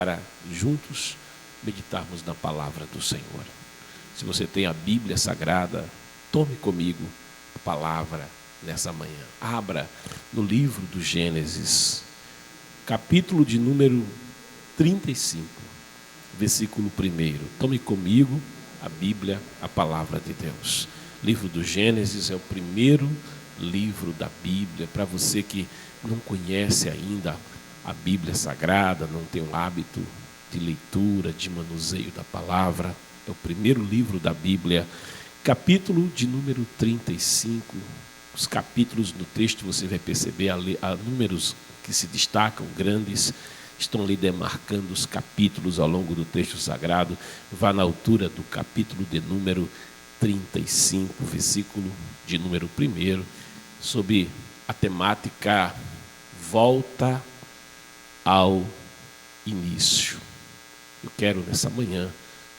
para juntos meditarmos na palavra do Senhor. Se você tem a Bíblia Sagrada, tome comigo a palavra nessa manhã. Abra no livro do Gênesis, capítulo de número 35, versículo 1. Tome comigo a Bíblia, a palavra de Deus. Livro do Gênesis é o primeiro livro da Bíblia. Para você que não conhece ainda a Bíblia Sagrada, não tem um hábito de leitura, de manuseio da palavra, é o primeiro livro da Bíblia, capítulo de número 35. Os capítulos no texto você vai perceber há números que se destacam, grandes, estão ali demarcando os capítulos ao longo do texto sagrado. Vá na altura do capítulo de número 35, versículo de número 1, sobre a temática volta ao início. Eu quero nessa manhã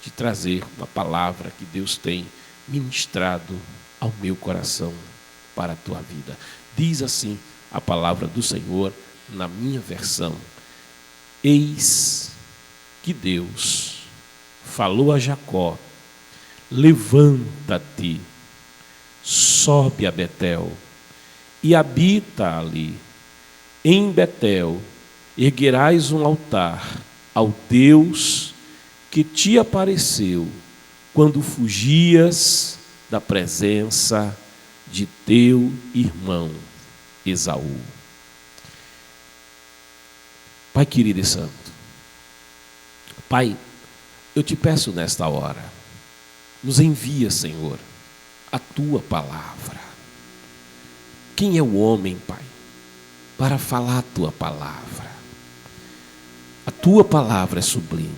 te trazer uma palavra que Deus tem ministrado ao meu coração para a tua vida. Diz assim a palavra do Senhor na minha versão: eis que Deus falou a Jacó: levanta-te, sobe a Betel e habita ali. Em Betel erguerás um altar ao Deus que te apareceu quando fugias da presença de teu irmão Esaú. Pai querido e santo, Pai, eu te peço nesta hora, nos envia, Senhor, a tua palavra. Quem é o homem, Pai, para falar a tua palavra? A tua palavra é sublime,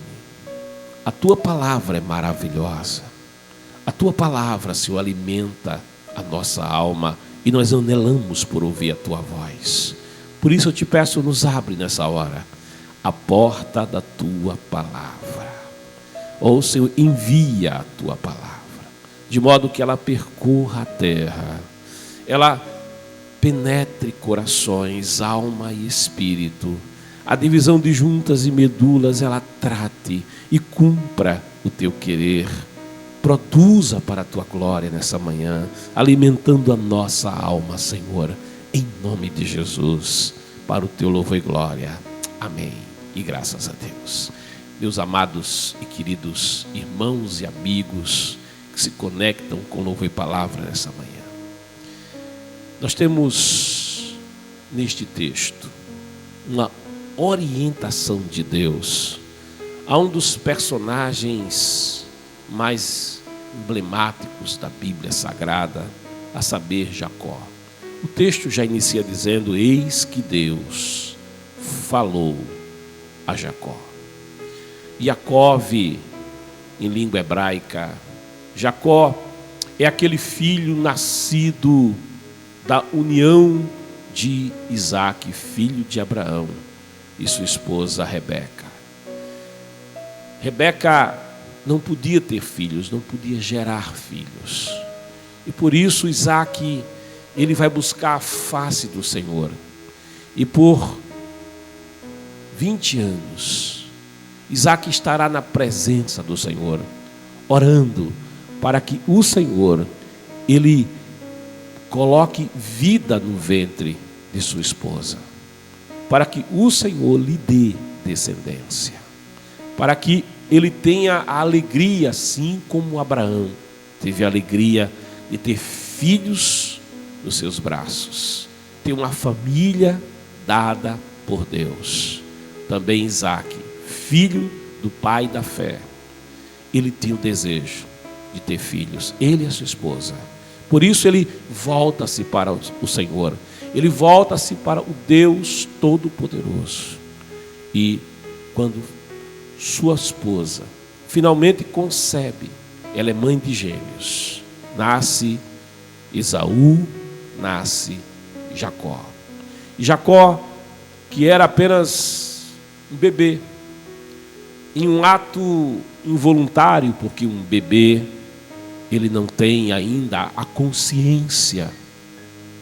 a tua palavra é maravilhosa, a tua palavra, Senhor, alimenta a nossa alma e nós anelamos por ouvir a tua voz. Por isso eu te peço, nos abre nessa hora a porta da tua palavra. Ou, Senhor, envia a tua palavra, de modo que ela percorra a terra, ela penetre corações, alma e espírito, a divisão de juntas e medulas, ela trate e cumpra o teu querer. Produza para a tua glória nessa manhã, alimentando a nossa alma, Senhor, em nome de Jesus, para o teu louvor e glória. Amém. E graças a Deus. Meus amados e queridos irmãos e amigos que se conectam com louvor e palavra nessa manhã, nós temos neste texto uma orientação de Deus a um dos personagens mais emblemáticos da Bíblia Sagrada, a saber, Jacó. O texto já inicia dizendo: eis que Deus falou a Jacó. Jacov, em língua hebraica, Jacó é aquele filho nascido da união de Isaac, filho de Abraão, e sua esposa Rebeca. Rebeca não podia ter filhos, não podia gerar filhos. E por isso Isaac, ele vai buscar a face do Senhor. E por 20 anos, Isaac estará na presença do Senhor, orando para que o Senhor, ele coloque vida no ventre de sua esposa, para que o Senhor lhe dê descendência, para que ele tenha a alegria, assim como Abraão teve a alegria de ter filhos nos seus braços, ter uma família dada por Deus. Também Isaac, filho do pai da fé, ele tinha o desejo de ter filhos, ele e a sua esposa. Por isso ele volta-se para o Senhor, ele volta-se para o Deus Todo-Poderoso. E quando sua esposa finalmente concebe, ela é mãe de gêmeos, nasce Esaú, nasce Jacó. E Jacó, que era apenas um bebê, em um ato involuntário, porque um bebê, ele não tem ainda a consciência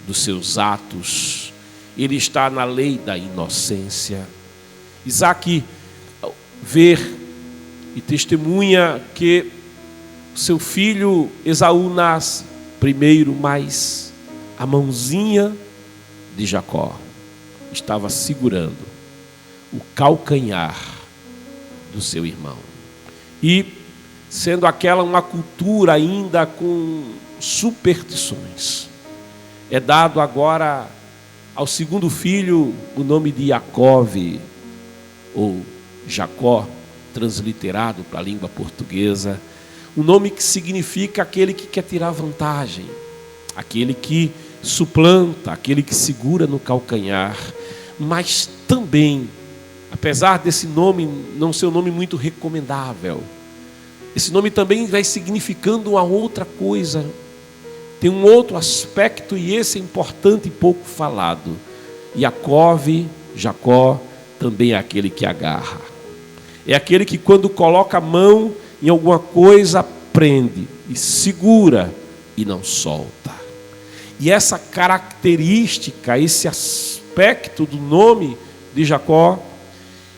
dos seus atos, ele está na lei da inocência. Isaac, ver e testemunha que seu filho Esaú nasce primeiro, mas a mãozinha de Jacó estava segurando o calcanhar do seu irmão. E sendo aquela uma cultura ainda com superstições, é dado agora ao segundo filho o nome de Iacove, ou Jacó, transliterado para a língua portuguesa, um nome que significa aquele que quer tirar vantagem, aquele que suplanta, aquele que segura no calcanhar. Mas também, apesar desse nome não ser um nome muito recomendável, esse nome também vai significando uma outra coisa, tem um outro aspecto, e esse é importante e pouco falado. Iacove, Jacó, também é aquele que agarra, é aquele que quando coloca a mão em alguma coisa, prende e segura e não solta. E essa característica, esse aspecto do nome de Jacó,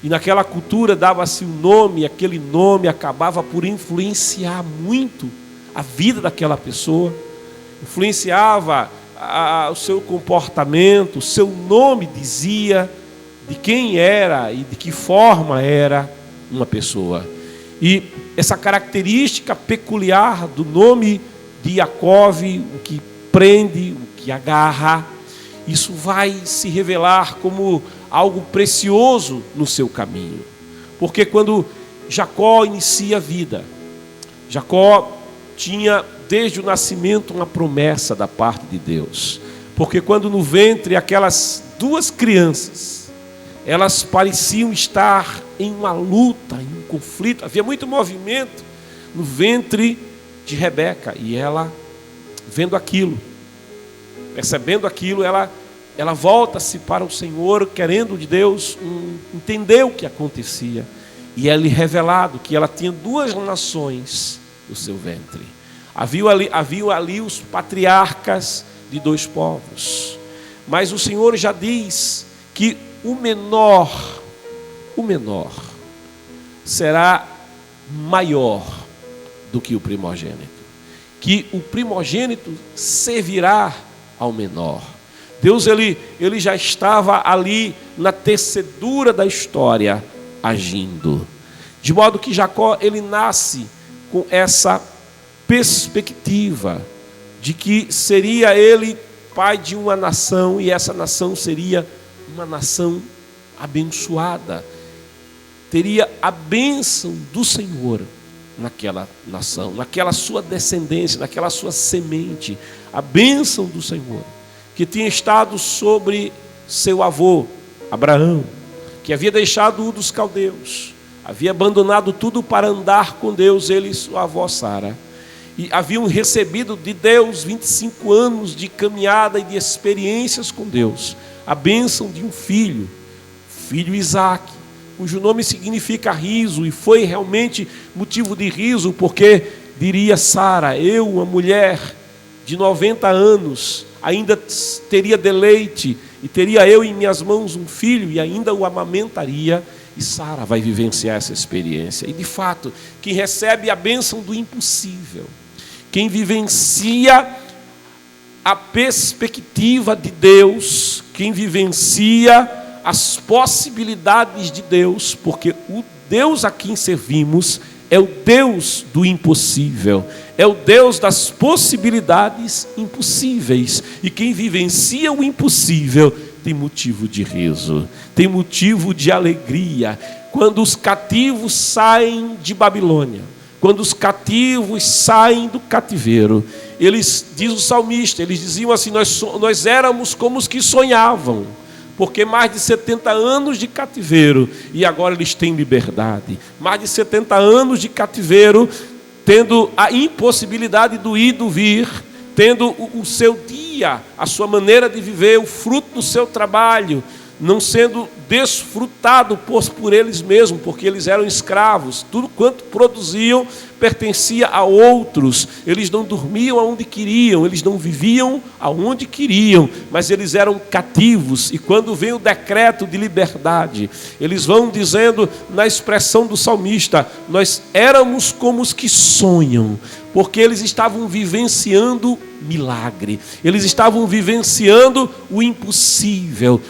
e naquela cultura dava-se um nome, e aquele nome acabava por influenciar muito a vida daquela pessoa, influenciava o seu comportamento, o seu nome dizia de quem era e de que forma era uma pessoa. E essa característica peculiar do nome de Iacove, o que prende, o que agarra, isso vai se revelar como algo precioso no seu caminho. Porque quando Jacó inicia a vida, Jacó tinha desde o nascimento uma promessa da parte de Deus. Porque quando no ventre aquelas duas crianças, elas pareciam estar em uma luta, em um conflito, havia muito movimento no ventre de Rebeca, e ela, vendo aquilo, percebendo aquilo, ela volta-se para o Senhor, querendo de Deus entender o que acontecia, e é-lhe revelado que ela tinha duas nações no seu ventre. Havia ali os patriarcas de dois povos, mas o Senhor já diz que o menor será maior do que o primogênito, que o primogênito servirá ao menor. Deus ele já estava ali na tecedura da história agindo, de modo que Jacó ele nasce com essa perspectiva de que seria ele pai de uma nação, e essa nação seria uma nação abençoada, teria a bênção do Senhor naquela nação, naquela sua descendência, naquela sua semente, a bênção do Senhor, que tinha estado sobre seu avô, Abraão, que havia deixado Ur dos Caldeus, havia abandonado tudo para andar com Deus, ele e sua avó Sara, e haviam recebido de Deus 25 anos de caminhada e de experiências com Deus, a bênção de um filho Isaque, cujo nome significa riso, e foi realmente motivo de riso, porque diria Sara, eu, uma mulher de 90 anos, ainda teria deleite, e teria eu em minhas mãos um filho, e ainda o amamentaria, e Sara vai vivenciar essa experiência. E de fato, quem recebe a bênção do impossível, quem vivencia a perspectiva de Deus, quem vivencia as possibilidades de Deus, porque o Deus a quem servimos é o Deus do impossível, é o Deus das possibilidades impossíveis, e quem vivencia o impossível tem motivo de riso, tem motivo de alegria. Quando os cativos saem de Babilônia, quando os cativos saem do cativeiro, eles, diz o salmista, eles diziam assim, nós éramos como os que sonhavam, porque mais de 70 anos de cativeiro, e agora eles têm liberdade. Mais de 70 anos de cativeiro, tendo a impossibilidade do ir e do vir, tendo o seu dia, a sua maneira de viver, o fruto do seu trabalho, não sendo desfrutado por eles mesmos, porque eles eram escravos. Tudo quanto produziam pertencia a outros. Eles não dormiam aonde queriam, eles não viviam aonde queriam, mas eles eram cativos. E quando vem o decreto de liberdade, eles vão dizendo, na expressão do salmista, nós éramos como os que sonham, porque eles estavam vivenciando milagre, eles estavam vivenciando o impossível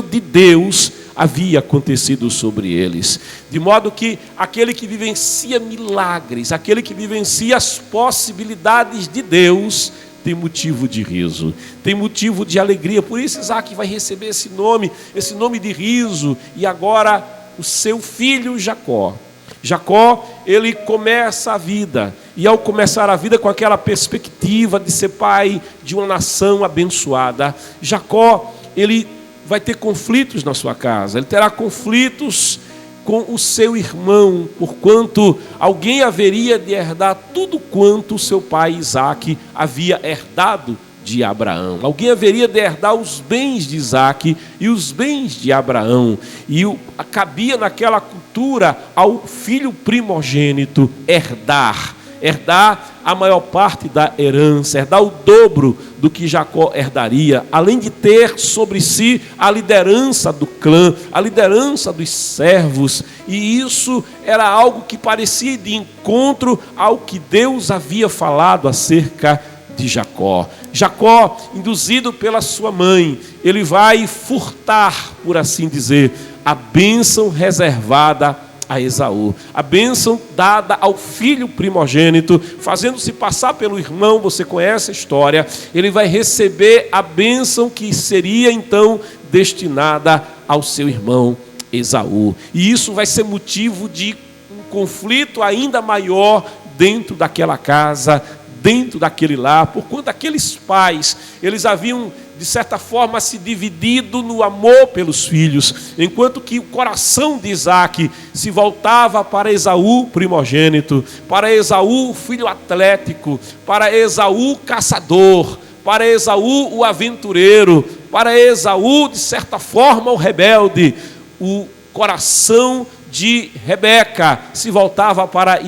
de Deus havia acontecido sobre eles, de modo que aquele que vivencia milagres, aquele que vivencia as possibilidades de Deus, tem motivo de riso, tem motivo de alegria. Por isso Isaac vai receber esse nome de riso. E agora o seu filho Jacó, ele começa a vida, e ao começar a vida com aquela perspectiva de ser pai de uma nação abençoada, Jacó, ele vai ter conflitos na sua casa, ele terá conflitos com o seu irmão, porquanto alguém haveria de herdar tudo quanto o seu pai Isaac havia herdado de Abraão. Alguém haveria de herdar os bens de Isaac e os bens de Abraão. E cabia naquela cultura ao filho primogênito herdar a maior parte da herança, herdar o dobro do que Jacó herdaria, além de ter sobre si a liderança do clã, a liderança dos servos. E isso era algo que parecia de encontro ao que Deus havia falado acerca de Jacó. Jacó, induzido pela sua mãe, ele vai furtar, por assim dizer, a bênção reservada a Esaú, a bênção dada ao filho primogênito, fazendo-se passar pelo irmão. Você conhece a história. Ele vai receber a bênção que seria então destinada ao seu irmão Esaú, e isso vai ser motivo de um conflito ainda maior dentro daquela casa, dentro daquele lar, porquanto aqueles pais, eles haviam de certa forma se dividido no amor pelos filhos, enquanto que o coração de Isaac se voltava para Esaú primogênito, para Esaú filho atlético, para Esaú caçador, para Esaú o aventureiro, para Esaú de certa forma o rebelde. O coração de Rebeca se voltava para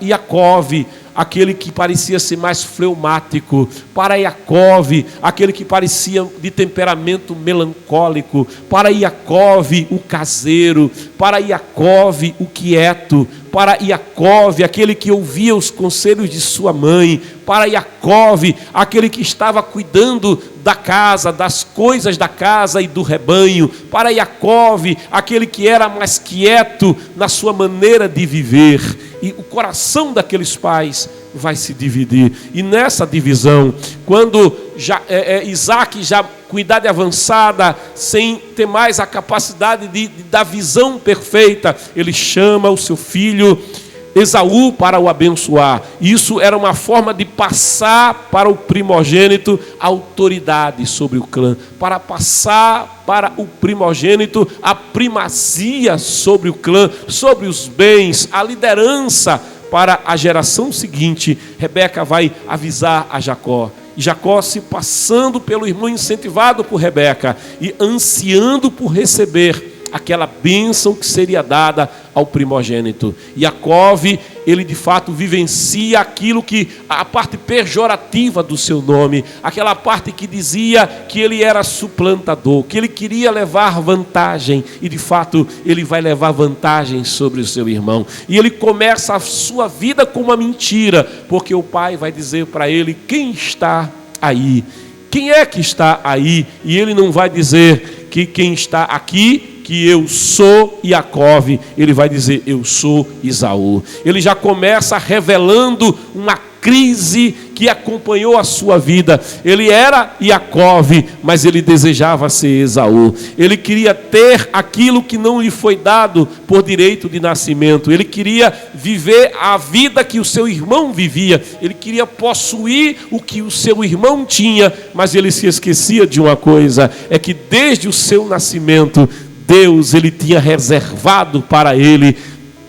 Iacove, aquele que parecia ser mais fleumático, para Iacove, aquele que parecia de temperamento melancólico, para Iacove, o caseiro, para Iacove, o quieto, para Iacove, aquele que ouvia os conselhos de sua mãe, para Iacove, aquele que estava cuidando da casa, das coisas da casa e do rebanho, para Iacove, aquele que era mais quieto na sua maneira de viver. E o coração daqueles pais vai se dividir. E nessa divisão, quando Isaac já com idade avançada, sem ter mais a capacidade da visão perfeita, ele chama o seu filho Esaú para o abençoar. Isso era uma forma de passar para o primogênito a autoridade sobre o clã, para passar para o primogênito a primazia sobre o clã, sobre os bens, a liderança para a geração seguinte. Rebeca vai avisar a Jacó. E Jacó, se passando pelo irmão, incentivado por Rebeca e ansiando por receber aquela bênção que seria dada ao primogênito. Iacove, ele de fato vivencia aquilo que, a parte pejorativa do seu nome, aquela parte que dizia que ele era suplantador, que ele queria levar vantagem, e de fato ele vai levar vantagem sobre o seu irmão. E ele começa a sua vida com uma mentira, porque o pai vai dizer para ele: quem está aí? Quem é que está aí? E ele não vai dizer que quem está aqui, que eu sou Iacove, ele vai dizer: eu sou Esaú. Ele já começa revelando uma crise que acompanhou a sua vida. Ele era Iacove, mas ele desejava ser Esaú. Ele queria ter aquilo que não lhe foi dado por direito de nascimento. Ele queria viver a vida que o seu irmão vivia. Ele queria possuir o que o seu irmão tinha, mas ele se esquecia de uma coisa: é que desde o seu nascimento, Deus, ele tinha reservado para ele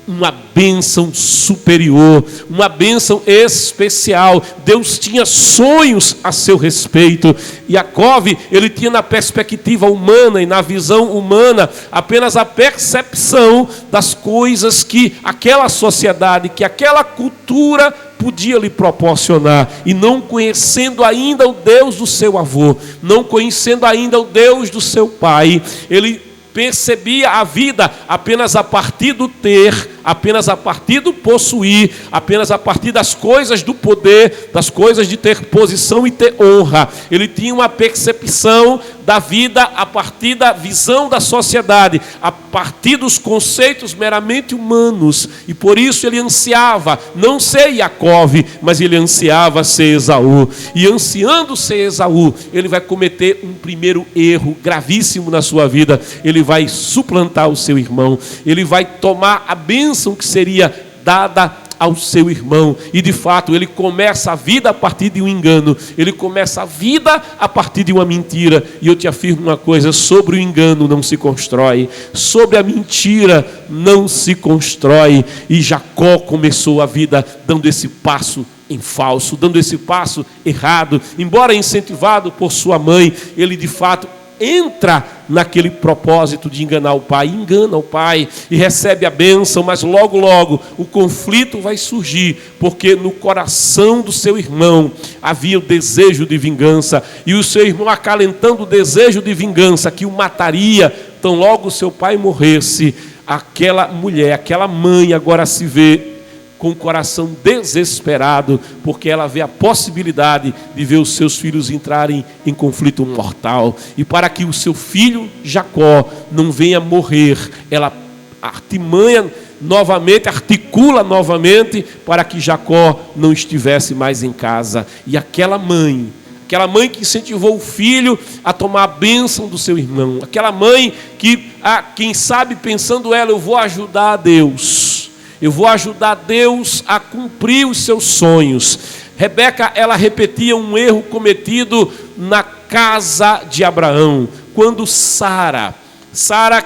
uma bênção superior, uma bênção especial. Deus tinha sonhos a seu respeito. Jacó, ele tinha na perspectiva humana e na visão humana apenas a percepção das coisas que aquela sociedade, que aquela cultura podia lhe proporcionar, e não conhecendo ainda o Deus do seu avô, não conhecendo ainda o Deus do seu pai, ele percebia a vida apenas a partir do ter, apenas a partir do possuir, apenas a partir das coisas do poder, das coisas de ter posição e ter honra. Ele tinha uma percepção da vida a partir da visão da sociedade, a partir dos conceitos meramente humanos, e por isso ele ansiava não ser Jacó, mas ele ansiava ser Esaú, e ansiando ser Esaú, ele vai cometer um primeiro erro gravíssimo na sua vida. Ele vai suplantar o seu irmão, ele vai tomar a bênção que seria dada ao seu irmão, e de fato ele começa a vida a partir de um engano, ele começa a vida a partir de uma mentira. E eu te afirmo uma coisa: sobre o engano não se constrói, sobre a mentira não se constrói. E Jacó começou a vida dando esse passo em falso, dando esse passo errado. Embora incentivado por sua mãe, ele de fato entra naquele propósito de enganar o pai, engana o pai e recebe a bênção, mas logo o conflito vai surgir, porque no coração do seu irmão havia o desejo de vingança, e o seu irmão, acalentando o desejo de vingança que o mataria, tão logo o seu pai morresse, aquela mulher, aquela mãe agora se vê com o coração desesperado, porque ela vê a possibilidade de ver os seus filhos entrarem em conflito mortal. E para que o seu filho Jacó não venha morrer, ela articula novamente para que Jacó não estivesse mais em casa. E aquela mãe que incentivou o filho a tomar a bênção do seu irmão, aquela mãe que, quem sabe, pensando ela, eu vou ajudar a Deus, eu vou ajudar Deus a cumprir os seus sonhos. Rebeca, ela repetia um erro cometido na casa de Abraão, quando Sara,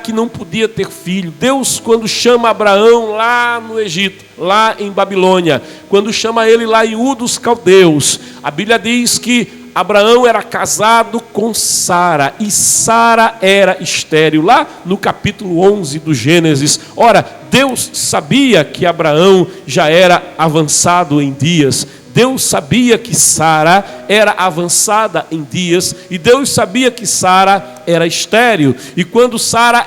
que não podia ter filho, Deus, quando chama Abraão lá no Egito, lá em Babilônia, quando chama ele lá em Ur dos Caldeus, a Bíblia diz que Abraão era casado com Sara, e Sara era estéril, lá no capítulo 11 do Gênesis. Ora, Deus sabia que Abraão já era avançado em dias, Deus sabia que Sara era avançada em dias, e Deus sabia que Sara era estéril. E quando Sara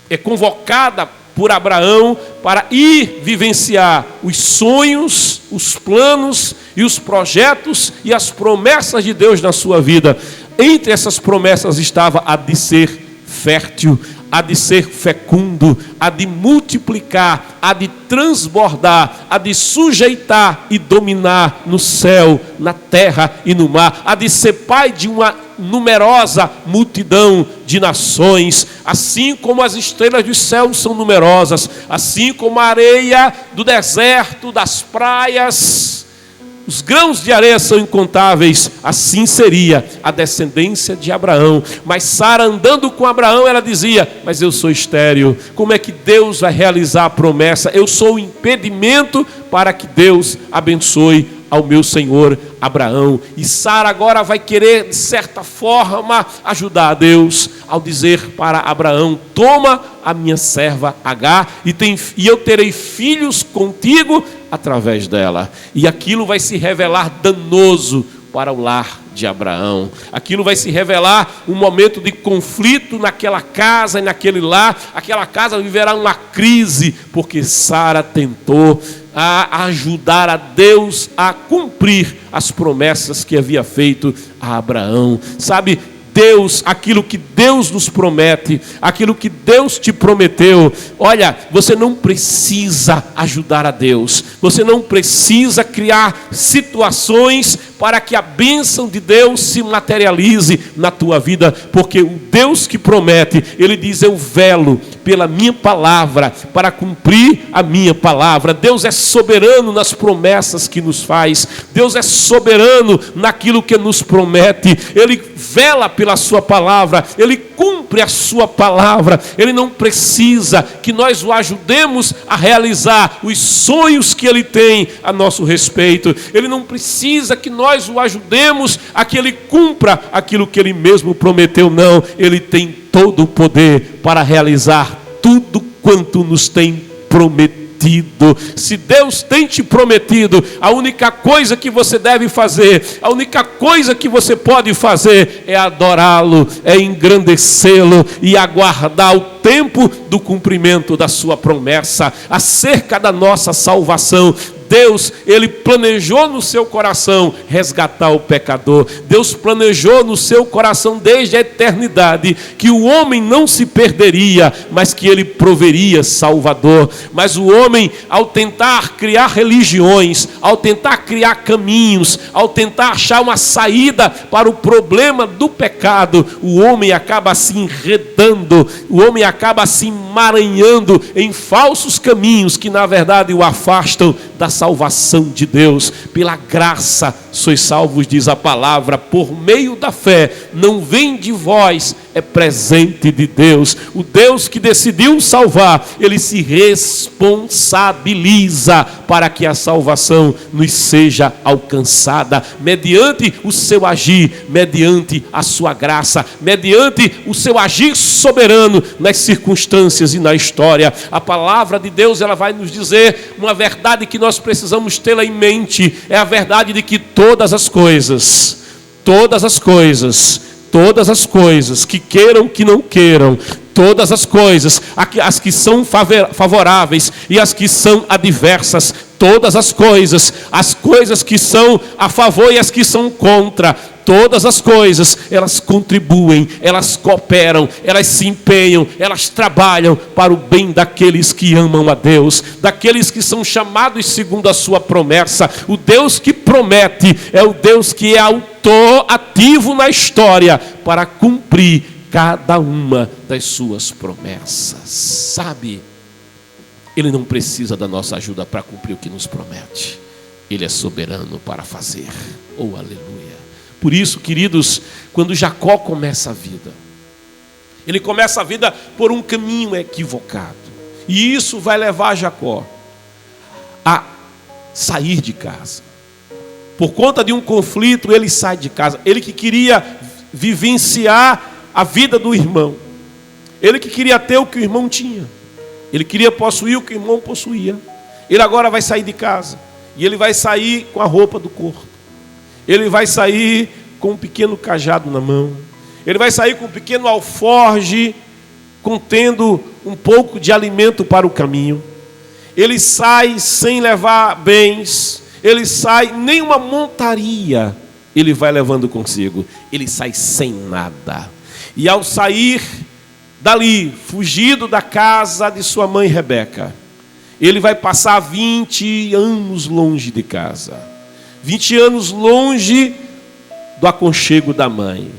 é convocada por Abraão para ir vivenciar os sonhos, os planos e os projetos e as promessas de Deus na sua vida, entre essas promessas estava a de ser fértil, a de ser fecundo, a de multiplicar, a de transbordar, a de sujeitar e dominar no céu, na terra e no mar, a de ser pai de uma numerosa multidão de nações, assim como as estrelas dos céus são numerosas, assim como a areia do deserto, das praias, os grãos de areia são incontáveis, assim seria a descendência de Abraão. Mas Sara, andando com Abraão, ela dizia: mas eu sou estéril, como é que Deus vai realizar a promessa? Eu sou o impedimento para que Deus abençoe ao meu senhor Abraão. E Sara agora vai querer, de certa forma, ajudar a Deus, ao dizer para Abraão: toma a minha serva Agar, e eu terei filhos contigo através dela. E aquilo vai se revelar danoso para o lar de Abraão. Aquilo vai se revelar um momento de conflito naquela casa e naquele lar. Aquela casa viverá uma crise, porque Sara tentou ajudar a Deus a cumprir as promessas que havia feito a Abraão. Sabe, Deus, aquilo que Deus nos promete, aquilo que Deus te prometeu, olha, você não precisa ajudar a Deus, você não precisa criar situações para que a bênção de Deus se materialize na tua vida, porque o Deus que promete, Ele diz: eu velo pela minha palavra para cumprir a minha palavra. Deus é soberano nas promessas que nos faz, Deus é soberano naquilo que nos promete, Ele vela pela pela sua palavra, Ele cumpre a sua palavra. Ele não precisa que nós o ajudemos a realizar os sonhos que Ele tem a nosso respeito. Ele não precisa que nós o ajudemos a que Ele cumpra aquilo que Ele mesmo prometeu. Não, Ele tem todo o poder para realizar tudo quanto nos tem prometido. Se Deus tem te prometido, a única coisa que você deve fazer, a única coisa que você pode fazer é adorá-lo, é engrandecê-lo e aguardar o tempo do cumprimento da sua promessa acerca da nossa salvação. Deus, Ele planejou no seu coração resgatar o pecador. Deus planejou no seu coração desde a eternidade que o homem não se perderia, mas que Ele proveria Salvador. Mas o homem, ao tentar criar religiões, ao tentar criar caminhos, ao tentar achar uma saída para o problema do pecado, o homem acaba se enredando, o homem acaba se emaranhando em falsos caminhos que na verdade o afastam da salvação de Deus. Pela graça sois salvos, diz a palavra, por meio da fé. Não vem de vós, é presente de Deus. O Deus que decidiu salvar, Ele se responsabiliza para que a salvação nos seja alcançada, mediante o seu agir, mediante a sua graça, mediante o seu agir soberano nas circunstâncias e na história. A palavra de Deus, ela vai nos dizer uma verdade que nós precisamos tê-la em mente. É a verdade de que todas as coisas, que queiram, que não queiram, todas as coisas, as que são favoráveis e as que são adversas, todas as coisas que são a favor e as que são contra, todas as coisas, elas contribuem, elas cooperam, elas se empenham, elas trabalham para o bem daqueles que amam a Deus, daqueles que são chamados segundo a sua promessa. O Deus que promete é o Deus que é autor ativo na história para cumprir cada uma das suas promessas. Sabe, Ele não precisa da nossa ajuda para cumprir o que nos promete. Ele é soberano para fazer. Oh, aleluia. Por isso, queridos, quando Jacó começa a vida, ele começa a vida por um caminho equivocado. E isso vai levar Jacó a sair de casa. Por conta de um conflito, ele sai de casa. Ele que queria vivenciar a vida do irmão. Ele que queria ter o que o irmão tinha. Ele queria possuir o que o irmão possuía. Ele agora vai sair de casa. E ele vai sair com a roupa do corpo. Ele vai sair com um pequeno cajado na mão. Ele vai sair com um pequeno alforge, contendo um pouco de alimento para o caminho. Ele sai sem levar bens. Ele sai, nem uma montaria ele vai levando consigo. Ele sai sem nada. E ao sair dali, fugido da casa de sua mãe Rebeca, ele vai passar 20 anos longe de casa. 20 anos longe do aconchego da mãe.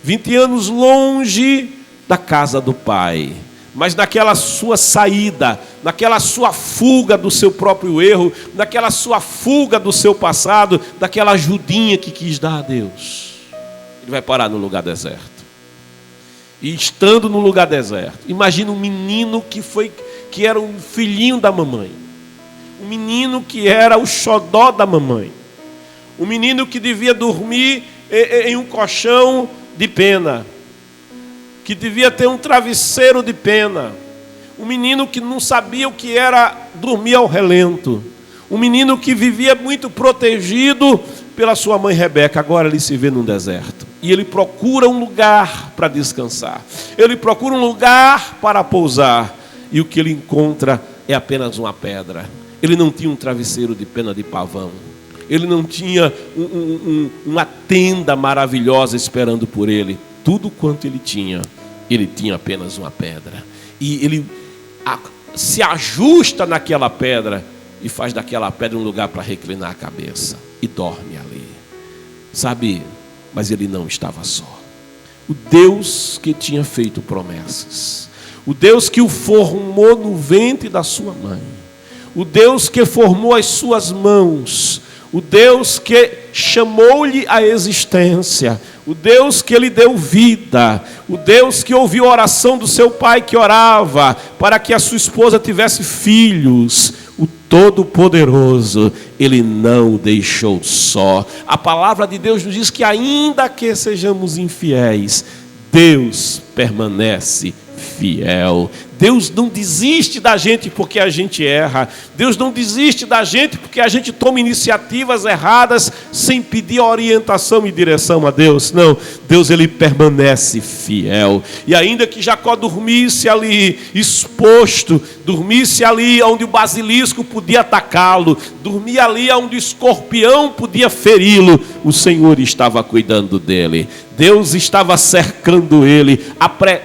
20 anos longe da casa do pai. Mas naquela sua saída, naquela sua fuga do seu próprio erro, naquela sua fuga do seu passado, daquela ajudinha que quis dar a Deus, ele vai parar no lugar deserto. E estando no lugar deserto, imagina um menino que era um filhinho da mamãe. Um menino que era o xodó da mamãe. Um menino que devia dormir em um colchão de pena, que devia ter um travesseiro de pena. Um menino que não sabia o que era dormir ao relento. Um menino que vivia muito protegido pela sua mãe Rebeca. Agora ele se vê num deserto. E ele procura um lugar para descansar. Ele procura um lugar para pousar. E o que ele encontra é apenas uma pedra. Ele não tinha um travesseiro de pena de pavão. Ele não tinha uma tenda maravilhosa esperando por ele. Tudo quanto ele tinha apenas uma pedra. E ele se ajusta naquela pedra e faz daquela pedra um lugar para reclinar a cabeça. E dorme ali. Sabe, mas ele não estava só. O Deus que tinha feito promessas. O Deus que o formou no ventre da sua mãe. O Deus que formou as suas mãos. O Deus que chamou-lhe a existência. o Deus que Ele deu vida, o Deus que ouviu a oração do seu pai que orava para que a sua esposa tivesse filhos, o Todo-Poderoso, Ele não o deixou só. A palavra de Deus nos diz que ainda que sejamos infiéis, Deus permanece fiel. Deus não desiste da gente porque a gente erra. Deus não desiste da gente porque a gente toma iniciativas erradas sem pedir orientação e direção a Deus. Não, Deus, Ele permanece fiel. E ainda que Jacó dormisse ali exposto, dormisse ali onde o basilisco podia atacá-lo, dormia ali onde o escorpião podia feri-lo, o Senhor estava cuidando dele. Deus estava cercando ele.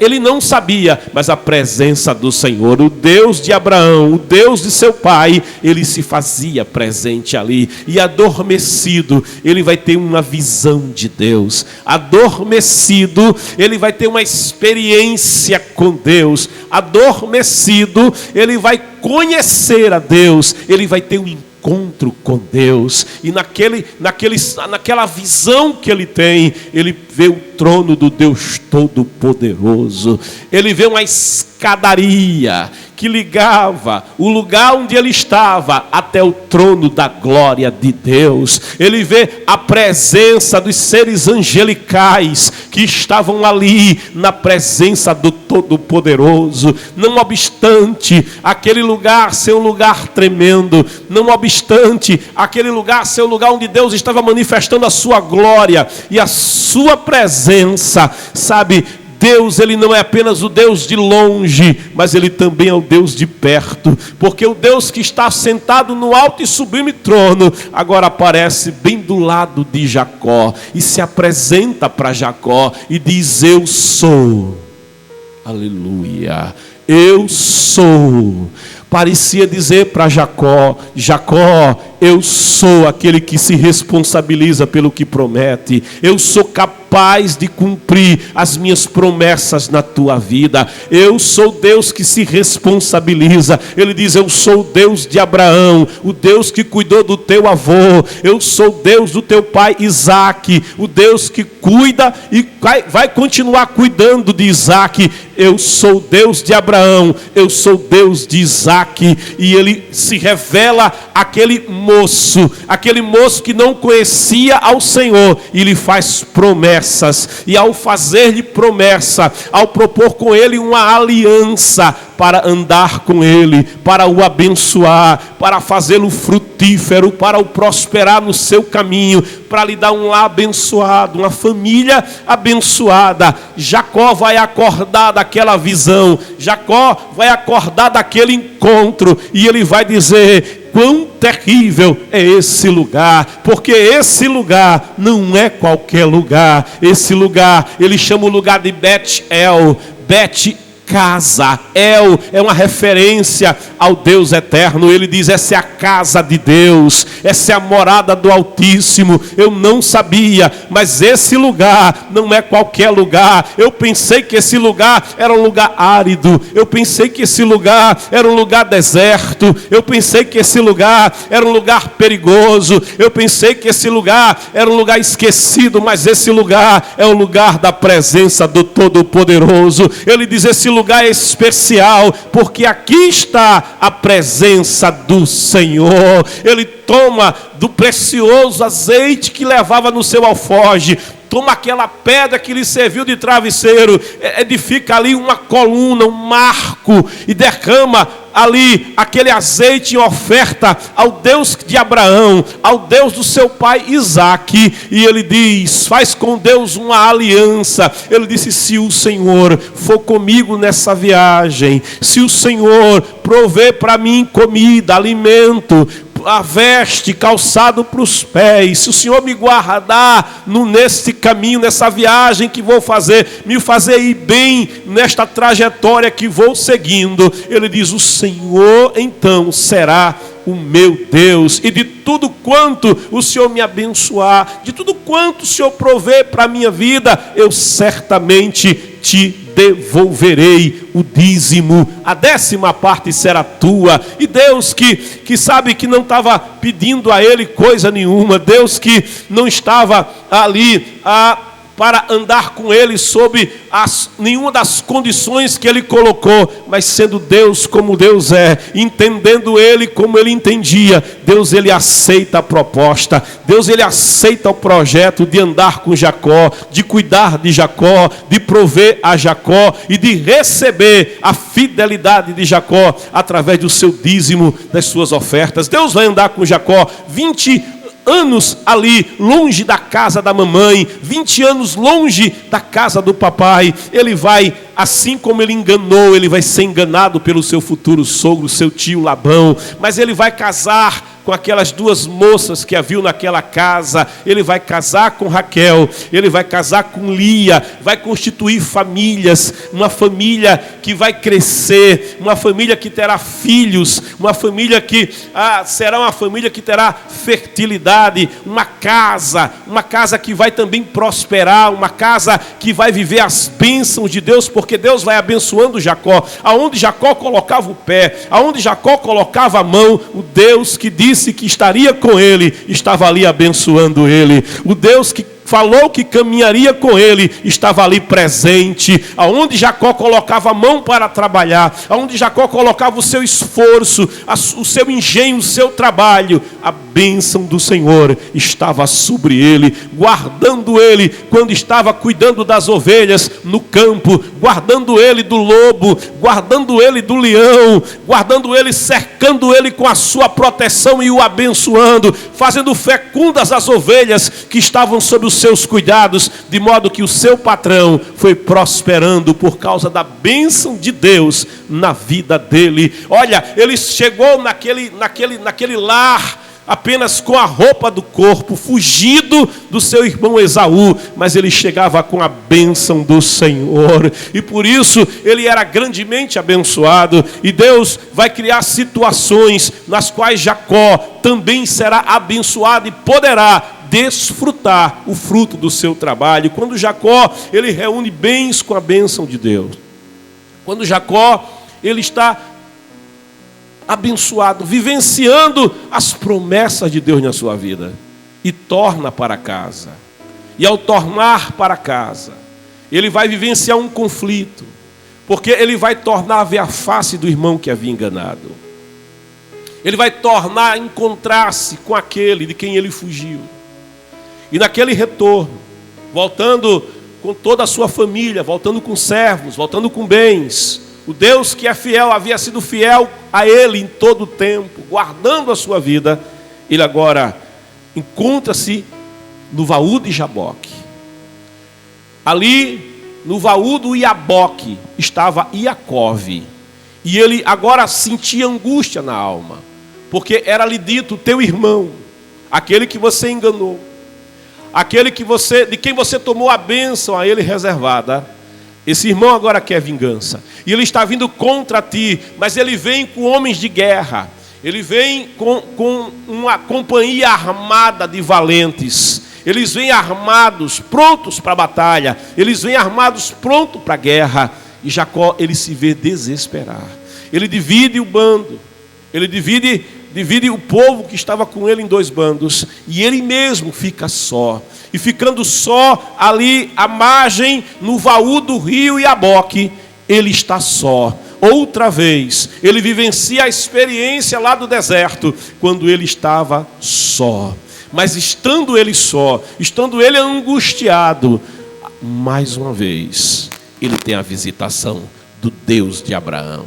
Ele não sabia, mas a presença do Senhor, o Deus de Abraão, o Deus de seu pai, Ele se fazia presente ali. E adormecido, ele vai ter uma visão de Deus. Adormecido, ele vai ter uma experiência com Deus. Adormecido, ele vai conhecer a Deus. Ele vai ter um encontro com Deus, e naquela visão que ele tem, ele vê o trono do Deus Todo-Poderoso. Ele vê uma escadaria que ligava o lugar onde ele estava até o trono da glória de Deus. Ele vê a presença dos seres angelicais que estavam ali na presença do Todo-Poderoso. Não obstante aquele lugar ser um lugar tremendo, não obstante aquele lugar ser um lugar onde Deus estava manifestando a sua glória e a sua presença, sabe? Deus, Ele não é apenas o Deus de longe, mas Ele também é o Deus de perto, porque o Deus que está sentado no alto e sublime trono, agora aparece bem do lado de Jacó, e se apresenta para Jacó, e diz: eu sou, aleluia, eu sou. Parecia dizer para Jacó: Jacó, eu sou aquele que se responsabiliza pelo que promete. Eu sou capaz de cumprir as minhas promessas na tua vida. Eu sou Deus que se responsabiliza. Ele diz: eu sou o Deus de Abraão, o Deus que cuidou do teu avô. Eu sou o Deus do teu pai Isaque, o Deus que cuida e vai continuar cuidando de Isaque. Eu sou o Deus de Abraão, eu sou o Deus de Isaque. E ele se revela aquele moço que não conhecia ao Senhor, e lhe faz promessas, e ao fazer-lhe promessa, ao propor com ele uma aliança para andar com ele, para o abençoar, para fazê-lo frutífero, para o prosperar no seu caminho, para lhe dar um lar abençoado, uma família abençoada. Jacó vai acordar daquela visão, Jacó vai acordar daquele encontro, e ele vai dizer: quão terrível é esse lugar, porque esse lugar não é qualquer lugar. Esse lugar, ele chama o lugar de Bet-El, casa. El é uma referência ao Deus eterno. Ele diz: essa é a casa de Deus, essa é a morada do Altíssimo. Eu não sabia, mas esse lugar não é qualquer lugar. Eu pensei que esse lugar era um lugar árido, eu pensei que esse lugar era um lugar deserto, eu pensei que esse lugar era um lugar perigoso, eu pensei que esse lugar era um lugar esquecido, mas esse lugar é o lugar da presença do Todo-Poderoso. Ele diz: esse lugar é especial, porque aqui está a presença do Senhor. Ele toma do precioso azeite que levava no seu alforje, toma aquela pedra que lhe serviu de travesseiro, edifica ali uma coluna, um marco, e derrama ali aquele azeite em oferta ao Deus de Abraão, ao Deus do seu pai Isaque. E ele diz: faz com Deus uma aliança. Ele disse: se o Senhor for comigo nessa viagem, se o Senhor prover para mim comida, alimento, a veste, calçado para os pés, se o Senhor me guardar nesse caminho, nessa viagem que vou fazer, me fazer ir bem nesta trajetória que vou seguindo, ele diz: o Senhor então será o meu Deus, e de tudo quanto o Senhor me abençoar, de tudo quanto o Senhor prover para a minha vida, eu certamente te devolverei o dízimo, a 10ª parte será tua. E Deus que sabe que não estava pedindo a ele coisa nenhuma, Deus que não estava ali para andar com ele sob nenhuma das condições que ele colocou, mas sendo Deus como Deus é, entendendo ele como ele entendia, Deus ele aceita a proposta, Deus ele aceita o projeto de andar com Jacó, de cuidar de Jacó, de prover a Jacó e de receber a fidelidade de Jacó através do seu dízimo, das suas ofertas. Deus vai andar com Jacó 20 anos ali, longe da casa da mamãe, 20 anos longe da casa do papai. Ele vai, assim como ele enganou, ele vai ser enganado pelo seu futuro sogro, seu tio Labão, mas ele vai casar com aquelas duas moças que haviam naquela casa. Ele vai casar com Raquel, ele vai casar com Lia, vai constituir famílias, uma família que vai crescer, uma família que terá filhos, uma família que será uma família que terá fertilidade, uma casa que vai também prosperar, uma casa que vai viver as bênçãos de Deus, porque Deus vai abençoando Jacó, aonde Jacó colocava o pé, aonde Jacó colocava a mão, o Deus que disse que estaria com ele, estava ali abençoando ele. O Deus que falou que caminharia com ele, estava ali presente. Aonde Jacó colocava a mão para trabalhar, aonde Jacó colocava o seu esforço, o seu engenho, o seu trabalho, a bênção do Senhor estava sobre ele, guardando ele quando estava cuidando das ovelhas no campo, guardando ele do lobo, guardando ele do leão, guardando ele, cercando ele com a sua proteção e o abençoando, fazendo fecundas as ovelhas que estavam sob os seus cuidados, de modo que o seu patrão foi prosperando por causa da bênção de Deus na vida dele. Olha, ele chegou naquele lar apenas com a roupa do corpo, fugido do seu irmão Esaú, mas ele chegava com a bênção do Senhor, e por isso ele era grandemente abençoado. E Deus vai criar situações nas quais Jacó também será abençoado e poderá desfrutar o fruto do seu trabalho. Quando Jacó, ele reúne bens com a bênção de Deus. Quando Jacó, ele está abençoado, vivenciando as promessas de Deus na sua vida, e torna para casa. E ao tornar para casa, ele vai vivenciar um conflito, porque ele vai tornar a ver a face do irmão que havia enganado. Ele vai tornar a encontrar-se com aquele de quem ele fugiu. E naquele retorno, voltando com toda a sua família, voltando com servos, voltando com bens, o Deus que é fiel, havia sido fiel a ele em todo o tempo, guardando a sua vida, ele agora encontra-se no vaú de Jaboque. Ali, no vaú do Iaboque, estava Iacove. E ele agora sentia angústia na alma, porque era-lhe dito: teu irmão, aquele que você enganou, aquele de quem você tomou a bênção a ele reservada, esse irmão agora quer vingança, e ele está vindo contra ti, mas ele vem com homens de guerra, ele vem com uma companhia armada de valentes, eles vêm armados, prontos para a batalha, eles vêm armados, prontos para a guerra. E Jacó, ele se vê desesperar, ele divide o bando, ele divide o povo que estava com ele em dois bandos, e ele mesmo fica só. E ficando só ali à margem, no vaú do rio Iaboque, ele está só. Outra vez, ele vivencia a experiência lá do deserto, quando ele estava só. Mas estando ele só, estando ele angustiado, mais uma vez, ele tem a visitação do Deus de Abraão,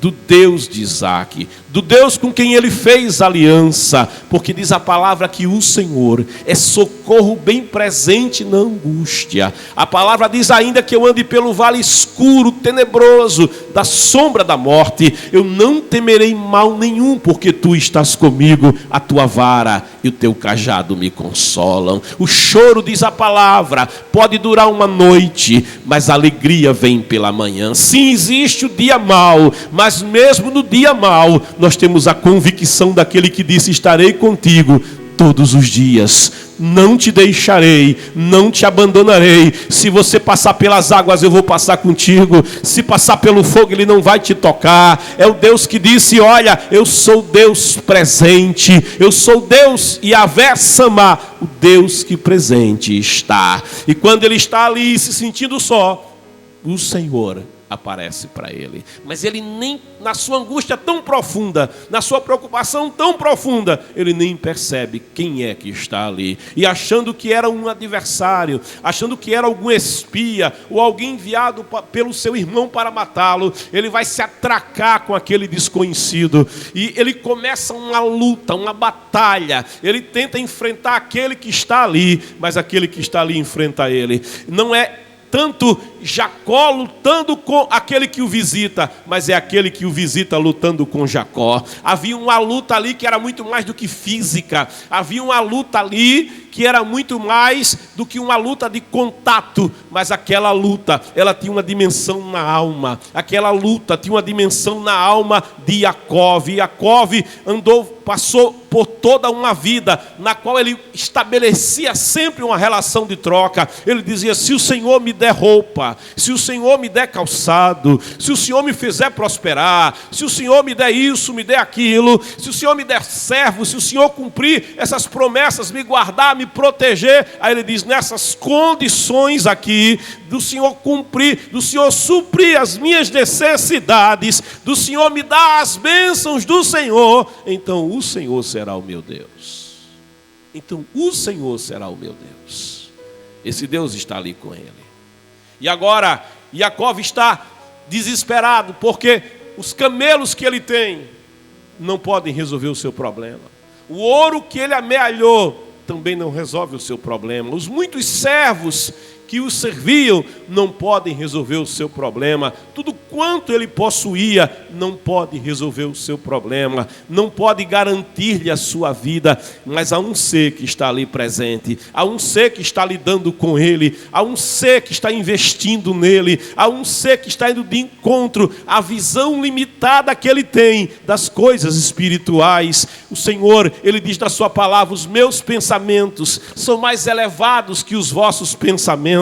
do Deus de Isaac, do Deus com quem ele fez aliança, porque diz a palavra que o Senhor é socorro bem presente na angústia. A palavra diz ainda que eu ande pelo vale escuro, tenebroso, da sombra da morte, eu não temerei mal nenhum, porque tu estás comigo, a tua vara e o teu cajado me consolam. O choro, diz a palavra, pode durar uma noite, mas a alegria vem pela manhã. Sim, existe o dia mau, mas mesmo no dia mau, nós temos a convicção daquele que disse: estarei contigo todos os dias, não te deixarei, não te abandonarei. Se você passar pelas águas, eu vou passar contigo. Se passar pelo fogo, ele não vai te tocar. É o Deus que disse: olha, eu sou Deus presente, eu sou Deus Yahvé Samá, o Deus que presente está. E quando ele está ali se sentindo só, o Senhor aparece para ele. Mas ele nem, na sua angústia tão profunda, na sua preocupação tão profunda, ele nem percebe quem é que está ali. E achando que era um adversário, achando que era algum espia, ou alguém enviado pelo seu irmão para matá-lo, ele vai se atracar com aquele desconhecido. E ele começa uma luta, uma batalha. Ele tenta enfrentar aquele que está ali, mas aquele que está ali enfrenta ele. Não é tanto Jacó lutando com aquele que o visita, mas é aquele que o visita lutando com Jacó. Havia uma luta ali que era muito mais do que física. Havia uma luta ali que era muito mais do que uma luta de contato. Mas aquela luta, ela tinha uma dimensão na alma. Aquela luta tinha uma dimensão na alma de Jacó. E Jacó passou por toda uma vida na qual ele estabelecia sempre uma relação de troca. Ele dizia: se o Senhor me der roupa, se o Senhor me der calçado, se o Senhor me fizer prosperar, se o Senhor me der isso, me der aquilo, se o Senhor me der servo, se o Senhor cumprir essas promessas, me guardar, me proteger. Aí ele diz: nessas condições aqui, do Senhor cumprir, do Senhor suprir as minhas necessidades, do Senhor me dar as bênçãos do Senhor, então o Senhor será o meu Deus. Então o Senhor será o meu Deus. Esse Deus está ali com ele. E agora Jacó está desesperado, porque os camelos que ele tem não podem resolver o seu problema. O ouro que ele amealhou também não resolve o seu problema. Os muitos servos que o serviam não podem resolver o seu problema. Tudo quanto ele possuía não pode resolver o seu problema, não pode garantir-lhe a sua vida. Mas há um ser que está ali presente, há um ser que está lidando com ele, há um ser que está investindo nele, há um ser que está indo de encontro à visão limitada que ele tem das coisas espirituais. O Senhor, ele diz na sua palavra: os meus pensamentos são mais elevados que os vossos pensamentos.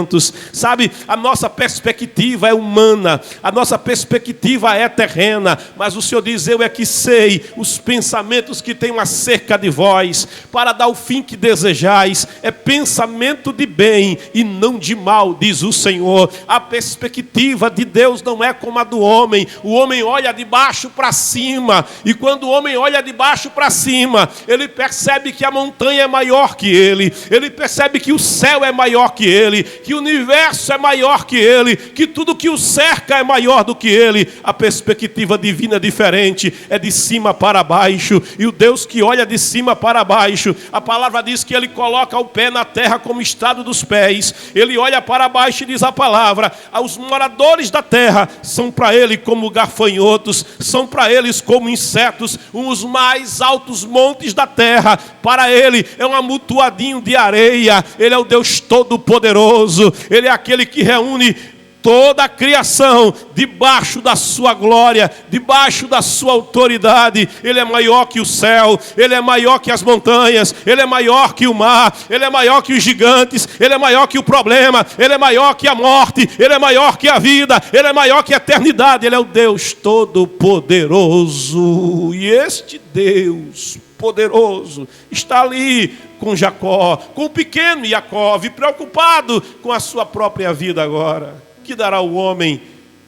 Sabe, a nossa perspectiva é humana, a nossa perspectiva é terrena, mas o Senhor diz: eu é que sei os pensamentos que tenho acerca de vós, para dar o fim que desejais. É pensamento de bem e não de mal, diz o Senhor. A perspectiva de Deus não é como a do homem. O homem olha de baixo para cima, e quando o homem olha de baixo para cima, ele percebe que a montanha é maior que ele, ele percebe que o céu é maior que ele, que o universo é maior que ele, que tudo que o cerca é maior do que ele. A perspectiva divina é diferente, é de cima para baixo. E o Deus que olha de cima para baixo, a palavra diz que ele coloca o pé na terra como estrado dos pés. Ele olha para baixo e diz a palavra: os moradores da terra são para ele como gafanhotos, são para eles como insetos. Os mais altos montes da terra para ele é um amontoadinho de areia. Ele é o Deus Todo-Poderoso. Ele é aquele que reúne toda a criação debaixo da sua glória, debaixo da sua autoridade. Ele é maior que o céu, ele é maior que as montanhas, ele é maior que o mar, ele é maior que os gigantes, ele é maior que o problema, ele é maior que a morte, ele é maior que a vida, ele é maior que a eternidade. Ele é o Deus Todo-Poderoso. E este Deus poderoso está ali com Jacó, com o pequeno Jacó, preocupado com a sua própria vida agora. Que dará o homem?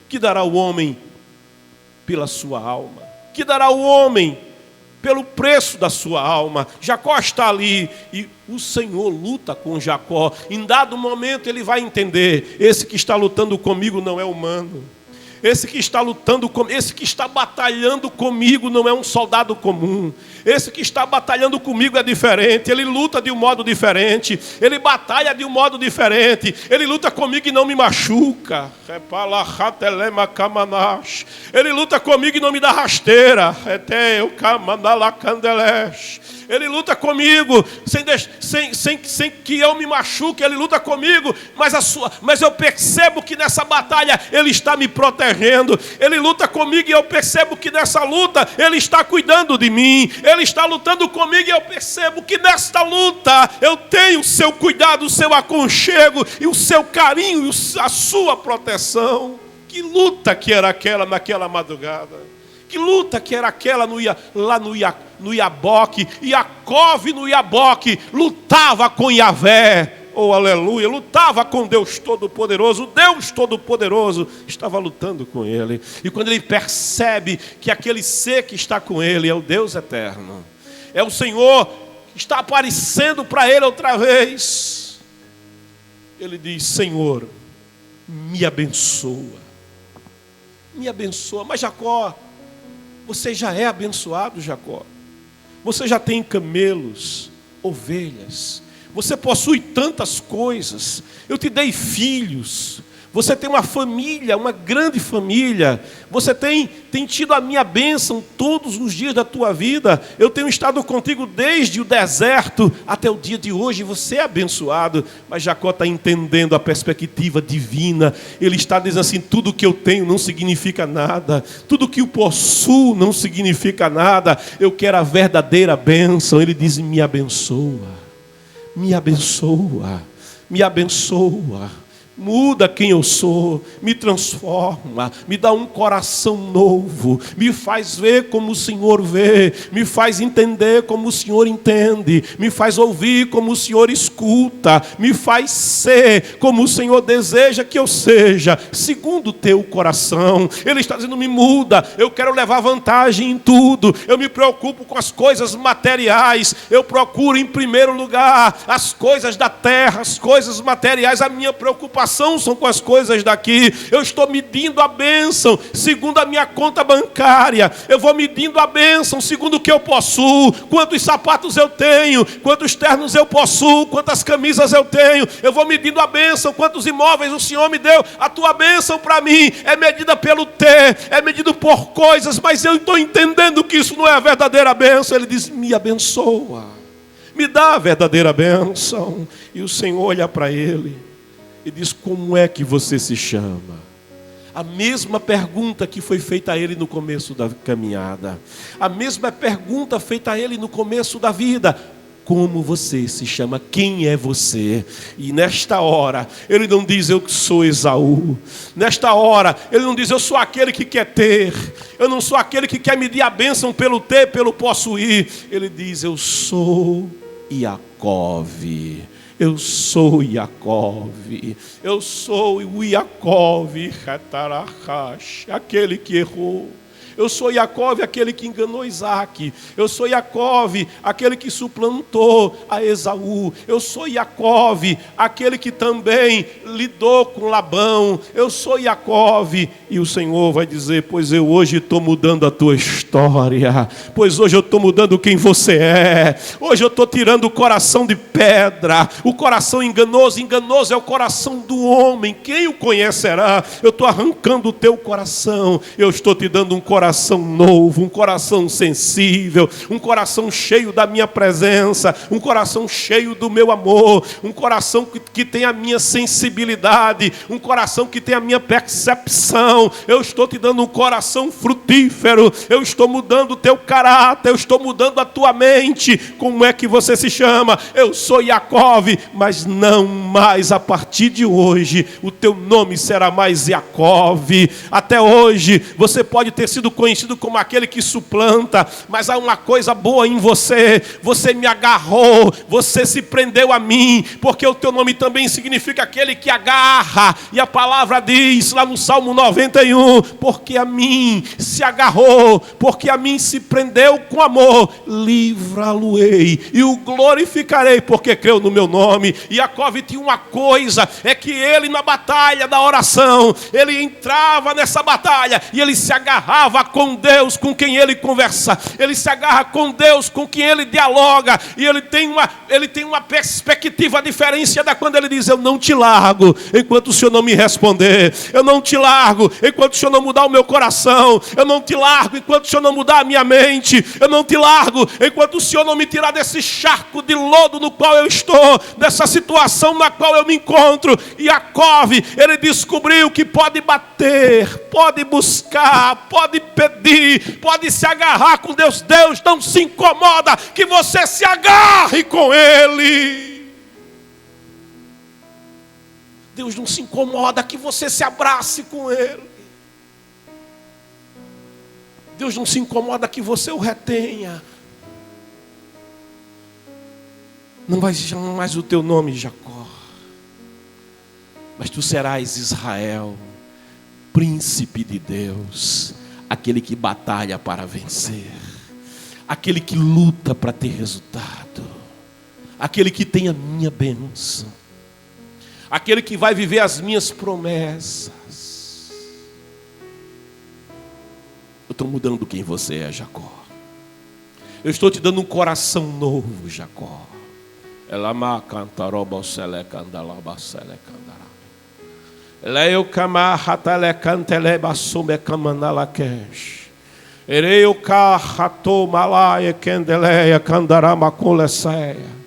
Que dará o homem pela sua alma? Que dará o homem pelo preço da sua alma? Jacó está ali e o Senhor luta com Jacó. Em dado momento ele vai entender: esse que está lutando comigo não é humano. Esse que está lutando comigo, esse que está batalhando comigo não é um soldado comum. Esse que está batalhando comigo é diferente. Ele luta de um modo diferente. Ele batalha de um modo diferente. Ele luta comigo e não me machuca. Ele luta comigo e não me dá rasteira. Ele luta comigo, sem que eu me machuque, Ele luta comigo, mas eu percebo que nessa batalha Ele está me protegendo. Ele luta comigo e eu percebo que nessa luta Ele está cuidando de mim. Ele está lutando comigo e eu percebo que nesta luta eu tenho o seu cuidado, o seu aconchego e o seu carinho e a sua proteção. Que luta que era aquela naquela madrugada? Que luta que era aquela lá no Iaboque? Iacove no Iaboque lutava com Yahvé. Oh, aleluia, lutava com Deus Todo-Poderoso. Deus Todo-Poderoso estava lutando com ele. E quando ele percebe que aquele ser que está com ele é o Deus eterno, é o Senhor que está aparecendo para ele outra vez, ele diz: Senhor, me abençoa. Me abençoa. Mas Jacó, você já é abençoado, Jacó. Você já tem camelos, ovelhas. Você possui tantas coisas. Eu te dei filhos. Você tem uma família, uma grande família. Você tem tido a minha bênção todos os dias da tua vida. Eu tenho estado contigo desde o deserto até o dia de hoje. Você é abençoado. Mas Jacó está entendendo a perspectiva divina. Ele está dizendo assim: tudo que eu tenho não significa nada. Tudo que eu possuo não significa nada. Eu quero a verdadeira bênção. Ele diz: me abençoa. Me abençoa. Me abençoa. Muda quem eu sou, me transforma, me dá um coração novo, me faz ver como o Senhor vê, me faz entender como o Senhor entende, me faz ouvir como o Senhor escuta, me faz ser como o Senhor deseja que eu seja, segundo o teu coração. Ele está dizendo: me muda, eu quero levar vantagem em tudo, eu me preocupo com as coisas materiais, eu procuro em primeiro lugar as coisas da terra, as coisas materiais. A minha preocupação são com as coisas daqui. Eu estou medindo a bênção segundo a minha conta bancária. Eu vou medindo a bênção segundo o que eu possuo. Quantos sapatos eu tenho, quantos ternos eu possuo, quantas camisas eu tenho. Eu vou medindo a bênção, quantos imóveis o Senhor me deu. A tua bênção para mim é medida pelo ter, é medido por coisas, mas eu estou entendendo que isso não é a verdadeira bênção. Ele diz: me abençoa, me dá a verdadeira bênção. E o Senhor olha para ele e diz: como é que você se chama? A mesma pergunta que foi feita a ele no começo da caminhada. A mesma pergunta feita a ele no começo da vida. Como você se chama? Quem é você? E nesta hora, ele não diz: eu sou Esaú. Nesta hora, ele não diz: eu sou aquele que quer ter. Eu não sou aquele que quer medir a bênção pelo ter, pelo possuir. Ele diz: eu sou Iacove. Eu sou Iacove, eu sou o Iacove, aquele que errou. Eu sou Iacove, aquele que enganou Isaac. Eu sou Iacove, aquele que suplantou a Esaú. Eu sou Iacove, aquele que também lidou com Labão. Eu sou Iacove. E o Senhor vai dizer: pois eu hoje estou mudando a tua história. Pois hoje eu estou mudando quem você é. Hoje eu estou tirando o coração de pedra. O coração enganoso. Enganoso é o coração do homem. Quem o conhecerá? Eu estou arrancando o teu coração. Eu estou te dando um coração novo, um coração sensível, um coração cheio da minha presença, um coração cheio do meu amor, um coração que tem a minha sensibilidade, um coração que tem a minha percepção. Eu estou te dando um coração frutífero, eu estou mudando o teu caráter, eu estou mudando a tua mente. Como é que você se chama? Eu sou Iacove, mas não mais a partir de hoje, o teu nome será mais Iacove. Até hoje, você pode ter sido conhecido como aquele que suplanta, mas há uma coisa boa em você. Você me agarrou, você se prendeu a mim, porque o teu nome também significa aquele que agarra. E a palavra diz lá no Salmo 91, porque a mim se agarrou, porque a mim se prendeu com amor, livra-lo-ei e o glorificarei, porque creu no meu nome. E Jacó tinha uma coisa, é que ele na batalha da oração, ele entrava nessa batalha e ele se agarrava agarrava com Deus, com quem ele conversa. Ele se agarra com Deus, com quem ele dialoga. E ele tem uma perspectiva diferenciada quando ele diz: eu não te largo enquanto o Senhor não me responder. Eu não te largo enquanto o Senhor não mudar o meu coração. Eu não te largo enquanto o Senhor não mudar a minha mente. Eu não te largo enquanto o Senhor não me tirar desse charco de lodo no qual eu estou, dessa situação na qual eu me encontro. E Jacó, ele descobriu que pode bater, pode buscar, pode pedir, pode se agarrar com Deus. Deus não se incomoda que você se agarre com Ele. Deus não se incomoda que você se abrace com Ele. Deus não se incomoda que você o retenha. Não vai chamar mais o teu nome Jacó, mas tu serás Israel, príncipe de Deus, aquele que batalha para vencer, aquele que luta para ter resultado, aquele que tem a minha bênção, aquele que vai viver as minhas promessas. Eu estou mudando quem você é, Jacó. Eu estou te dando um coração novo, Jacó. Elama cantaroba sele candalaba sele candará. Leio cama hatale cantele basumbe camandala kesh. Ereu ka hato malaia candeleia candarama coleseia.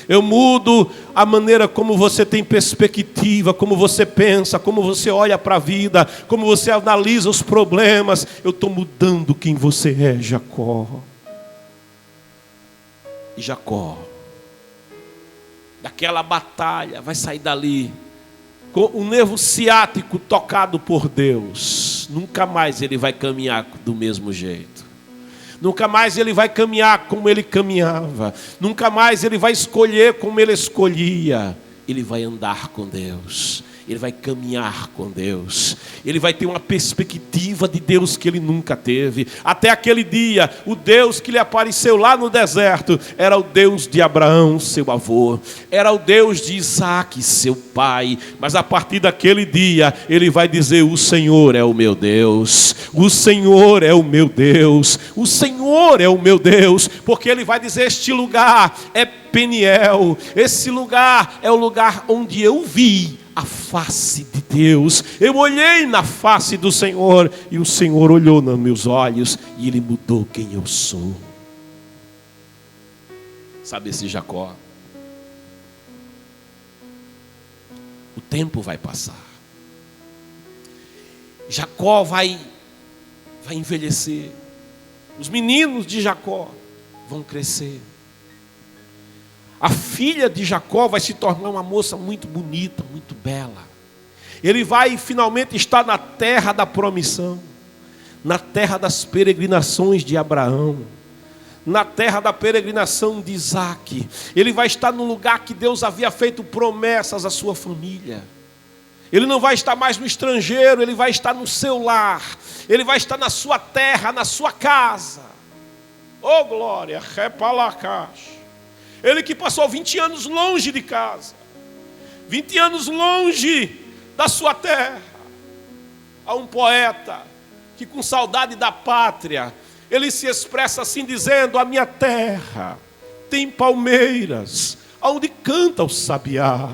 Eu mudo a maneira como você tem perspectiva, como você pensa, como você olha para a vida, como você analisa os problemas. Eu estou mudando quem você é, Jacó. E Jacó, daquela batalha, vai sair dali com o nervo ciático tocado por Deus. Nunca mais ele vai caminhar do mesmo jeito. Nunca mais ele vai caminhar como ele caminhava. Nunca mais ele vai escolher como ele escolhia. Ele vai andar com Deus. Ele vai caminhar com Deus. Ele vai ter uma perspectiva de Deus que ele nunca teve. Até aquele dia, o Deus que lhe apareceu lá no deserto era o Deus de Abraão, seu avô. Era o Deus de Isaac, seu pai. Mas a partir daquele dia, ele vai dizer: o Senhor é o meu Deus. O Senhor é o meu Deus. O Senhor é o meu Deus. Porque ele vai dizer: este lugar é Peniel. Esse lugar é o lugar onde eu vi a face de Deus. Eu olhei na face do Senhor e o Senhor olhou nos meus olhos e Ele mudou quem eu sou. Sabe esse Jacó? O tempo vai passar. Jacó vai envelhecer. Os meninos de Jacó vão crescer. A filha de Jacó vai se tornar uma moça muito bonita, muito bela. Ele vai finalmente estar na terra da promissão, na terra das peregrinações de Abraão, na terra da peregrinação de Isaac. Ele vai estar no lugar que Deus havia feito promessas à sua família. Ele não vai estar mais no estrangeiro, ele vai estar no seu lar. Ele vai estar na sua terra, na sua casa. Oh glória, repalacash. Ele que passou 20 anos longe de casa, 20 anos longe da sua terra. Há um poeta que, com saudade da pátria, ele se expressa assim dizendo: a minha terra tem palmeiras, onde canta o sabiá.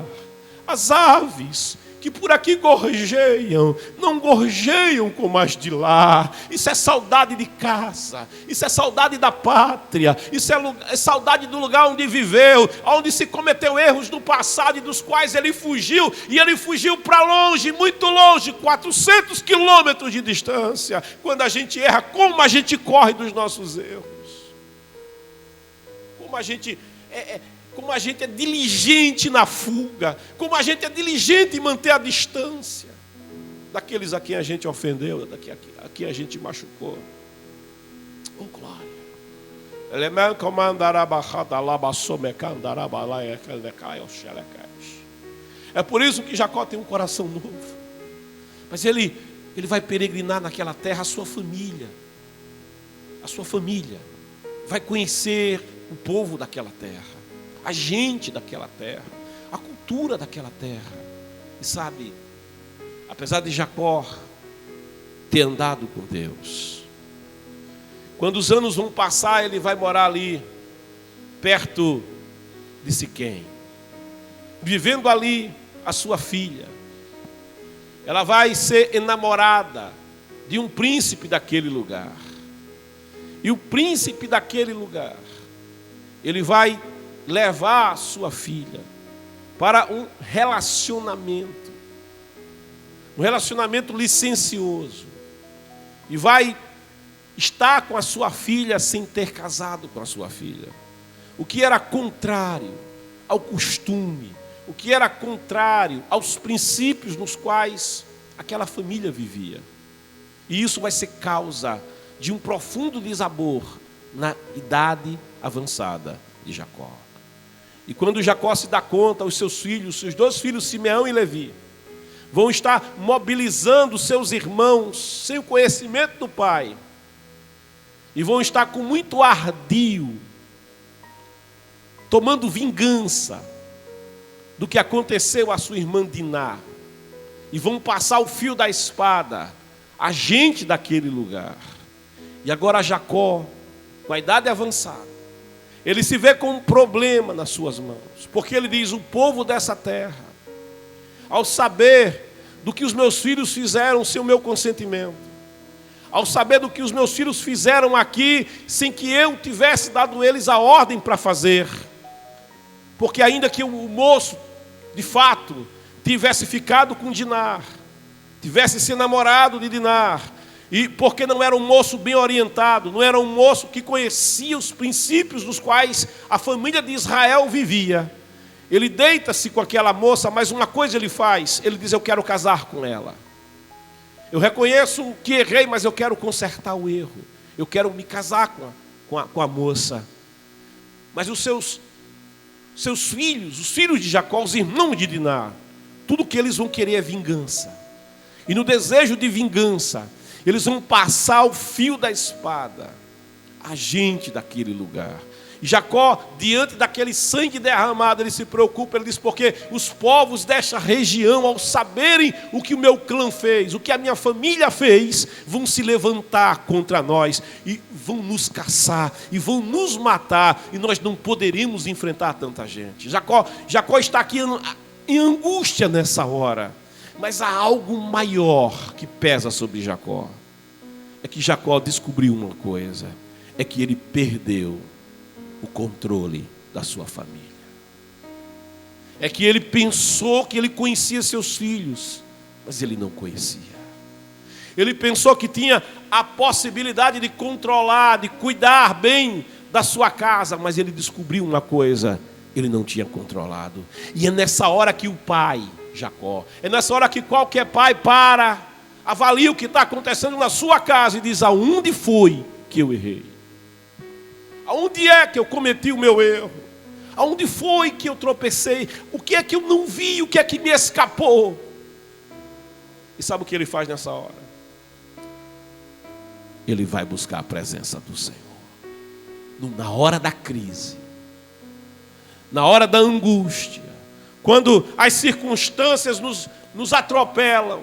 As aves que por aqui gorjeiam, não gorjeiam como as de lá. Isso é saudade de casa, isso é saudade da pátria, isso é saudade do lugar onde viveu, onde se cometeu erros do passado e dos quais ele fugiu, e ele fugiu para longe, muito longe, 400 quilômetros de distância. Quando a gente erra, como a gente corre dos nossos erros, como a gente é diligente na fuga, como a gente é diligente em manter a distância daqueles a quem a gente ofendeu, a quem a gente machucou. Oh glória! É por isso que Jacó tem um coração novo. Mas ele vai peregrinar naquela terra. A sua família vai conhecer o povo daquela terra, a gente daquela terra, a cultura daquela terra. E sabe, apesar de Jacó ter andado com Deus, Quando os anos vão passar, ele vai morar ali, perto de Siquém, vivendo ali a sua filha. Ela vai ser enamorada de um príncipe daquele lugar. E o príncipe daquele lugar, ele vai levar a sua filha para um relacionamento licencioso. E vai estar com a sua filha sem ter casado com a sua filha. O que era contrário ao costume, o que era contrário aos princípios nos quais aquela família vivia. E isso vai ser causa de um profundo desabor na idade avançada de Jacó. E quando Jacó se dá conta, os seus filhos, seus 2 filhos, Simeão e Levi, vão estar mobilizando seus irmãos sem o conhecimento do pai, e vão estar com muito ardil, tomando vingança do que aconteceu à sua irmã Diná, e vão passar o fio da espada a gente daquele lugar. E agora Jacó, com a idade avançada, ele se vê com um problema nas suas mãos, porque ele diz: o povo dessa terra, ao saber do que os meus filhos fizeram sem o meu consentimento, ao saber do que os meus filhos fizeram aqui sem que eu tivesse dado eles a ordem para fazer, porque ainda que o moço, de fato, tivesse ficado com Diná, tivesse se namorado de Diná, e porque não era um moço bem orientado, não era um moço que conhecia os princípios dos quais a família de Israel vivia, ele deita-se com aquela moça, mas uma coisa ele faz, ele diz: eu quero casar com ela. Eu reconheço que errei, mas eu quero consertar o erro. Eu quero me casar com a moça. Mas os seus filhos, os filhos de Jacó, os irmãos de Diná, tudo que eles vão querer é vingança. E no desejo de vingança, eles vão passar o fio da espada a gente daquele lugar. E Jacó, diante daquele sangue derramado, ele se preocupa, ele diz: porque os povos desta região, ao saberem o que o meu clã fez, o que a minha família fez, vão se levantar contra nós, e vão nos caçar, e vão nos matar, e nós não poderemos enfrentar tanta gente. Jacó está aqui em angústia nessa hora, mas há algo maior que pesa sobre Jacó. É que Jacó descobriu uma coisa, é que ele perdeu o controle da sua família. É que ele pensou que ele conhecia seus filhos, mas ele não conhecia. Ele pensou que tinha a possibilidade de controlar, de cuidar bem da sua casa, mas ele descobriu uma coisa: ele não tinha controlado. E é nessa hora que o pai, Jacó, é nessa hora que qualquer pai avalia o que está acontecendo na sua casa e diz: aonde foi que eu errei? Aonde é que eu cometi o meu erro? Aonde foi que eu tropecei? O que é que eu não vi? O que é que me escapou? E sabe o que ele faz nessa hora? Ele vai buscar a presença do Senhor. Na hora da crise, na hora da angústia, quando as circunstâncias nos atropelam,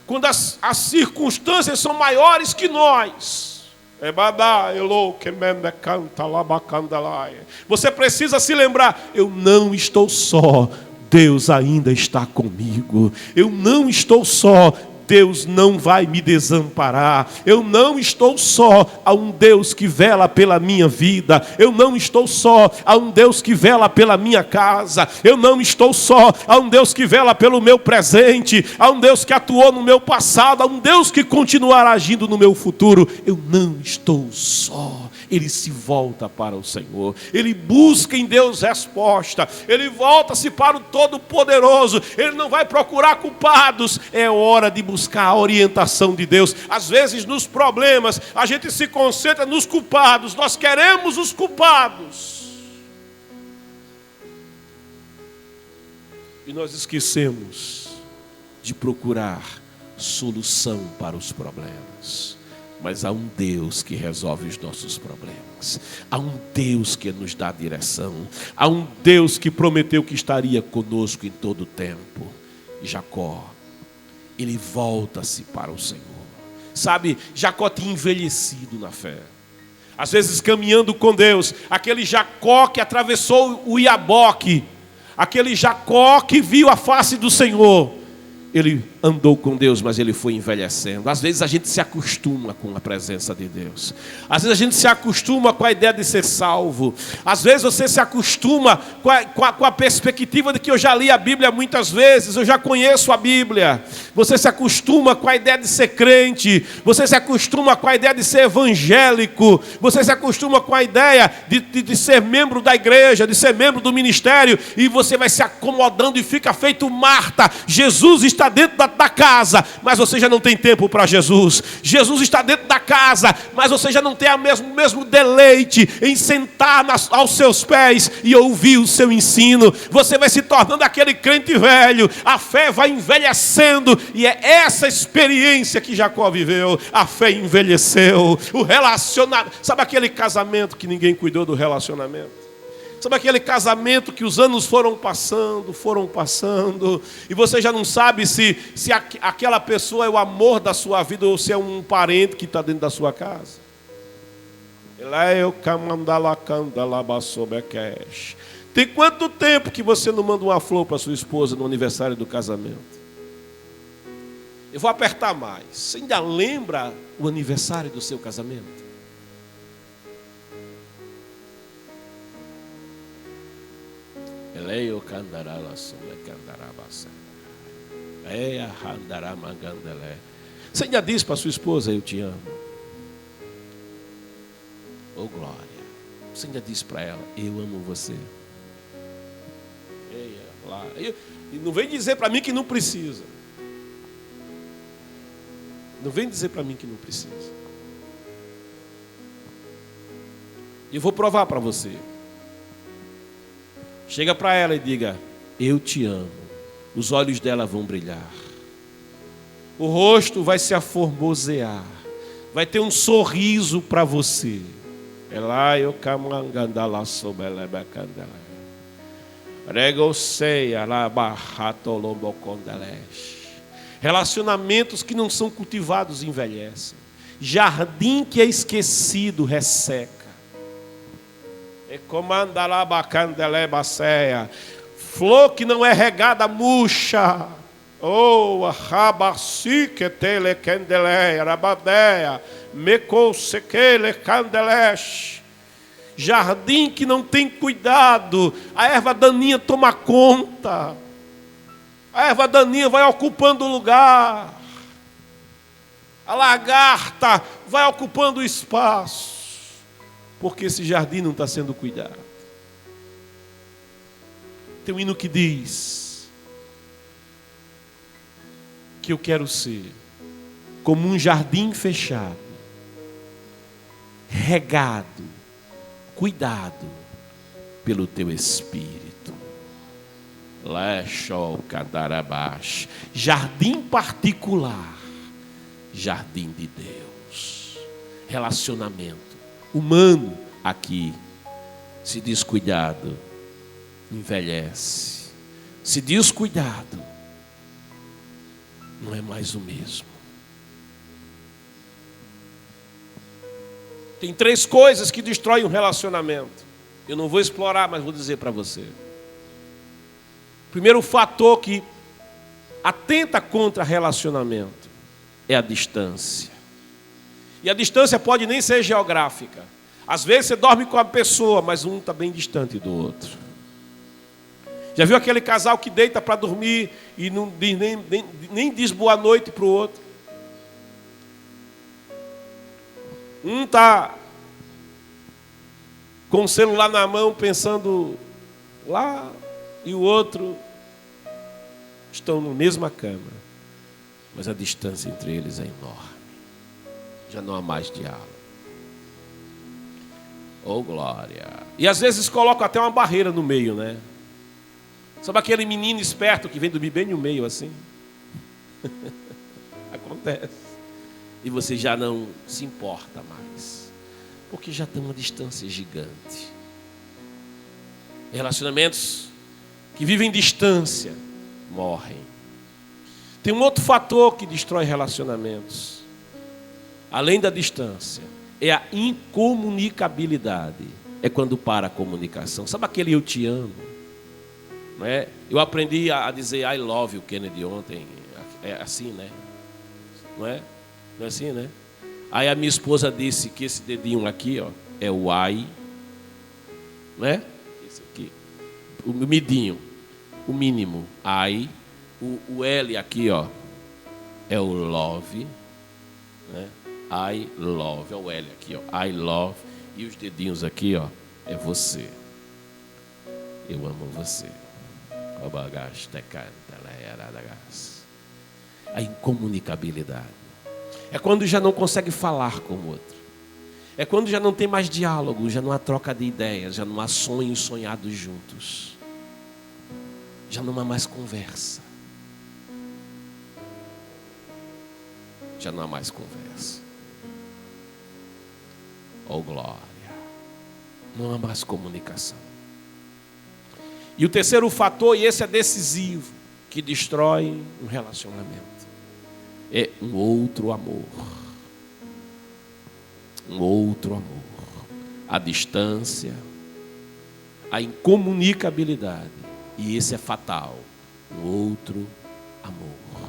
quando as circunstâncias são maiores que nós, você precisa se lembrar: eu não estou só, Deus ainda está comigo. Eu não estou só, Deus não vai me desamparar. Eu não estou só, há um Deus que vela pela minha vida. Eu não estou só, há um Deus que vela pela minha casa. Eu não estou só, há um Deus que vela pelo meu presente. Há um Deus que atuou no meu passado. Há um Deus que continuará agindo no meu futuro. Eu não estou só. Ele se volta para o Senhor, ele busca em Deus resposta, ele volta-se para o Todo-Poderoso, ele não vai procurar culpados. É hora de buscar a orientação de Deus. Às vezes nos problemas a gente se concentra nos culpados, nós queremos os culpados e nós esquecemos de procurar solução para os problemas. Mas há um Deus que resolve os nossos problemas. Há um Deus que nos dá direção. Há um Deus que prometeu que estaria conosco em todo o tempo. E Jacó, ele volta-se para o Senhor. Sabe, Jacó tinha envelhecido na fé. Às vezes caminhando com Deus, aquele Jacó que atravessou o Iaboque, aquele Jacó que viu a face do Senhor, ele andou com Deus, mas ele foi envelhecendo. Às vezes a gente se acostuma com a presença de Deus. Às vezes a gente se acostuma com a ideia de ser salvo. Às vezes você se acostuma com a perspectiva de que eu já li a Bíblia muitas vezes, eu já conheço a Bíblia. Você se acostuma com a ideia de ser crente. Você se acostuma com a ideia de ser evangélico. Você se acostuma com a ideia de ser membro da igreja, de ser membro do ministério. E você vai se acomodando e fica feito Marta. Jesus está dentro da casa, mas você já não tem tempo para Jesus. Jesus está dentro da casa, mas você já não tem o mesmo deleite em sentar aos seus pés e ouvir o seu ensino. Você vai se tornando aquele crente velho, a fé vai envelhecendo, e é essa experiência que Jacó viveu. A fé envelheceu, o relacionamento. Sabe aquele casamento que ninguém cuidou do relacionamento? Sabe aquele casamento que os anos foram passando, e você já não sabe se aquela pessoa é o amor da sua vida ou se é um parente que está dentro da sua casa? Tem quanto tempo que você não manda uma flor para sua esposa no aniversário do casamento? Eu vou apertar mais. Você ainda lembra o aniversário do seu casamento? Você ainda diz para sua esposa: eu te amo? Oh glória! Você ainda diz para ela: eu amo você? E não vem dizer para mim que não precisa. Não vem dizer para mim que não precisa. Eu vou provar para você. Chega para ela e diga: eu te amo. Os olhos dela vão brilhar. O rosto vai se aformosear. Vai ter um sorriso para você. Relacionamentos que não são cultivados envelhecem. Jardim que é esquecido resseca. Flor que não é regada murcha. Oh, rabasique tele candeleia, rabadeia, meco sequele candeleche. Jardim que não tem cuidado, a erva daninha toma conta. A erva daninha vai ocupando o lugar. A lagarta vai ocupando o espaço. Porque esse jardim não está sendo cuidado. Tem um hino que diz que eu quero ser como um jardim fechado, regado, cuidado pelo teu Espírito. Jardim particular, jardim de Deus. Relacionamento humano aqui, se descuidado, envelhece. Se descuidado, não é mais o mesmo. Tem 3 coisas que destroem um relacionamento. Eu não vou explorar, mas vou dizer para você. Primeiro fator que atenta contra relacionamento é a distância. E a distância pode nem ser geográfica. Às vezes você dorme com a pessoa, mas um está bem distante do outro. Já viu aquele casal que deita para dormir e não diz, nem diz boa noite para o outro? Um está com o celular na mão pensando lá, e o outro estão na mesma cama, mas a distância entre eles é enorme. Já não há mais diálogo. Oh glória! E às vezes colocam até uma barreira no meio, né? Sabe aquele menino esperto que vem dormir bem no meio assim? Acontece. E você já não se importa mais, porque já tem uma distância gigante. Relacionamentos que vivem distância morrem. Tem um outro fator que destrói relacionamentos, além da distância, é a incomunicabilidade. É quando para a comunicação. Sabe aquele eu te amo? Não é? Eu aprendi a dizer I love you, Kennedy, ontem. É assim, né? Não é? Não é assim, né? Aí a minha esposa disse que esse dedinho aqui, ó, é o I, né? Esse aqui, o midinho, o mínimo, I. O L aqui, ó, é o love, né? I love, é o L aqui, ó, I love. E os dedinhos aqui, ó, é você. Eu amo você. A incomunicabilidade. É quando já não consegue falar com o outro. É quando já não tem mais diálogo, já não há troca de ideias, já não há sonhos sonhados juntos. Já não há mais conversa. Já não há mais conversa. Oh glória. Não há mais comunicação. E o terceiro fator, e esse é decisivo, que destrói um relacionamento, é um outro amor. Um outro amor. A distância, a incomunicabilidade. E esse é fatal. Um outro amor.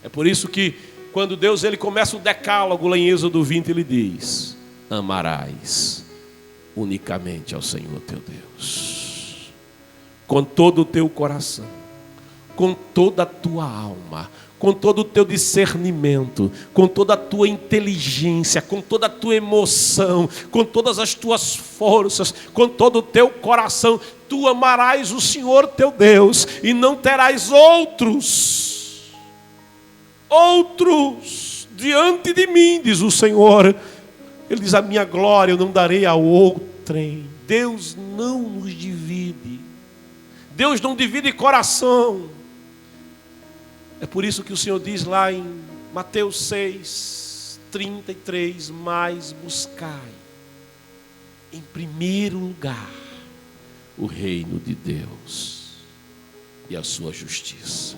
É por isso que quando Deus ele começa o decálogo lá em Êxodo 20, ele diz: amarás unicamente ao Senhor teu Deus, com todo o teu coração, com toda a tua alma, com todo o teu discernimento, com toda a tua inteligência, com toda a tua emoção, com todas as tuas forças, com todo o teu coração. Tu amarás o Senhor teu Deus e não terás outros diante de mim, diz o Senhor. Ele diz: a minha glória eu não darei a outrem. Deus não nos divide. Deus não divide coração. É por isso que o Senhor diz lá em Mateus 6:33, mas buscai em primeiro lugar o reino de Deus e a sua justiça,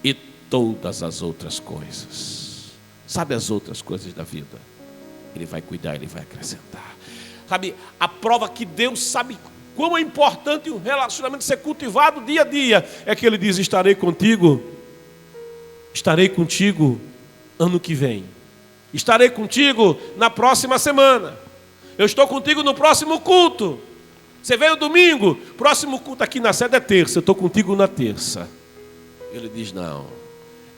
e todas as outras coisas, sabe, as outras coisas da vida, Ele vai cuidar, Ele vai acrescentar. Sabe, a prova que Deus sabe como é importante um relacionamento ser cultivado dia a dia, é que Ele diz: estarei contigo ano que vem, estarei contigo na próxima semana, eu estou contigo no próximo culto. Você veio domingo, próximo culto aqui na sede é terça, eu estou contigo na terça. Ele diz: não,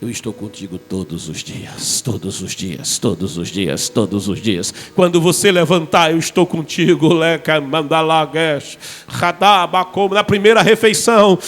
eu estou contigo todos os dias, todos os dias, todos os dias, todos os dias. Quando você levantar, eu estou contigo. Na primeira refeição,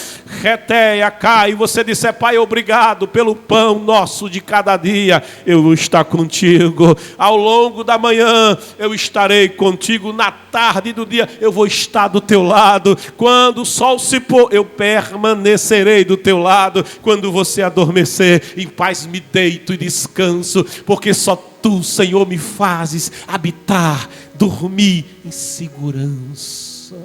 reteia, cai, e você disser: Pai, obrigado pelo pão nosso de cada dia. Eu vou estar contigo. Ao longo da manhã, eu estarei contigo. Na tarde do dia, eu vou estar do teu lado. Quando o sol se pôr, eu permanecerei do teu lado. Quando você adormecer, em paz me deito e descanso, porque só tu, Senhor, me fazes habitar, dormir em segurança.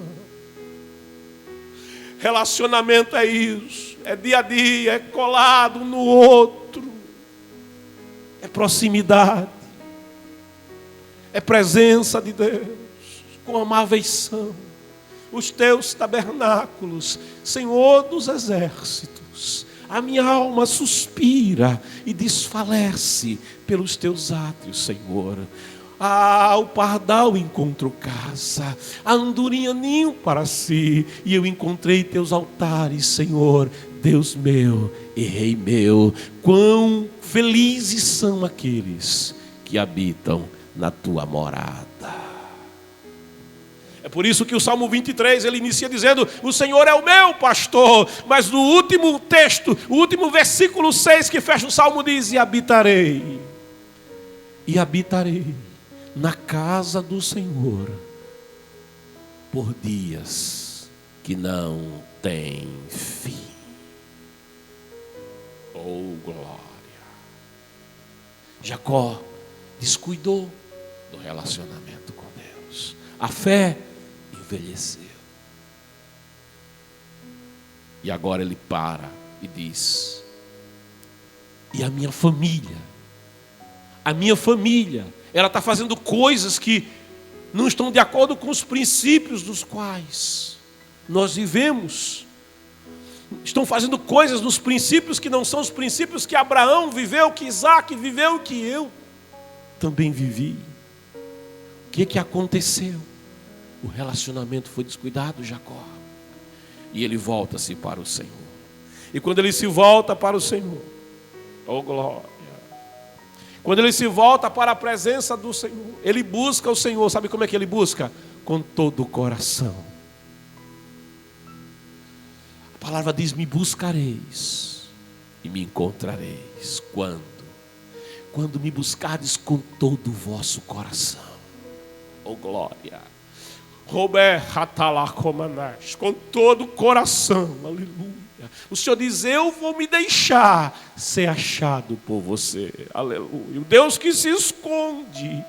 Relacionamento é isso, é dia a dia, é colado um no outro, é proximidade, é presença de Deus, com amáveis são os teus tabernáculos, Senhor dos exércitos. A minha alma suspira e desfalece pelos teus átrios, Senhor. O pardal encontrou casa, a andorinha ninho para si, e eu encontrei teus altares, Senhor, Deus meu e Rei meu. Quão felizes são aqueles que habitam na tua morada. É por isso que o Salmo 23, ele inicia dizendo: o Senhor é o meu pastor. Mas no último texto, o último versículo 6 que fecha o Salmo diz: e habitarei na casa do Senhor por dias que não têm fim. Oh glória! Jacó descuidou do relacionamento com Deus. A fé envelheceu. E agora ele para e diz: e a minha família A minha família, ela está fazendo coisas que não estão de acordo com os princípios dos quais nós vivemos. Estão fazendo coisas nos princípios que não são os princípios que Abraão viveu, que Isaac viveu, que eu também vivi. O que aconteceu? O relacionamento foi descuidado, Jacó. E ele volta-se para o Senhor. E quando ele se volta para o Senhor, oh glória! Quando ele se volta para a presença do Senhor, ele busca o Senhor. Sabe como é que ele busca? Com todo o coração. A palavra diz: me buscareis e me encontrareis. Quando? Quando me buscardes com todo o vosso coração. Oh glória! Com todo o coração, aleluia. O Senhor diz: eu vou me deixar ser achado por você, aleluia. O Deus que se esconde,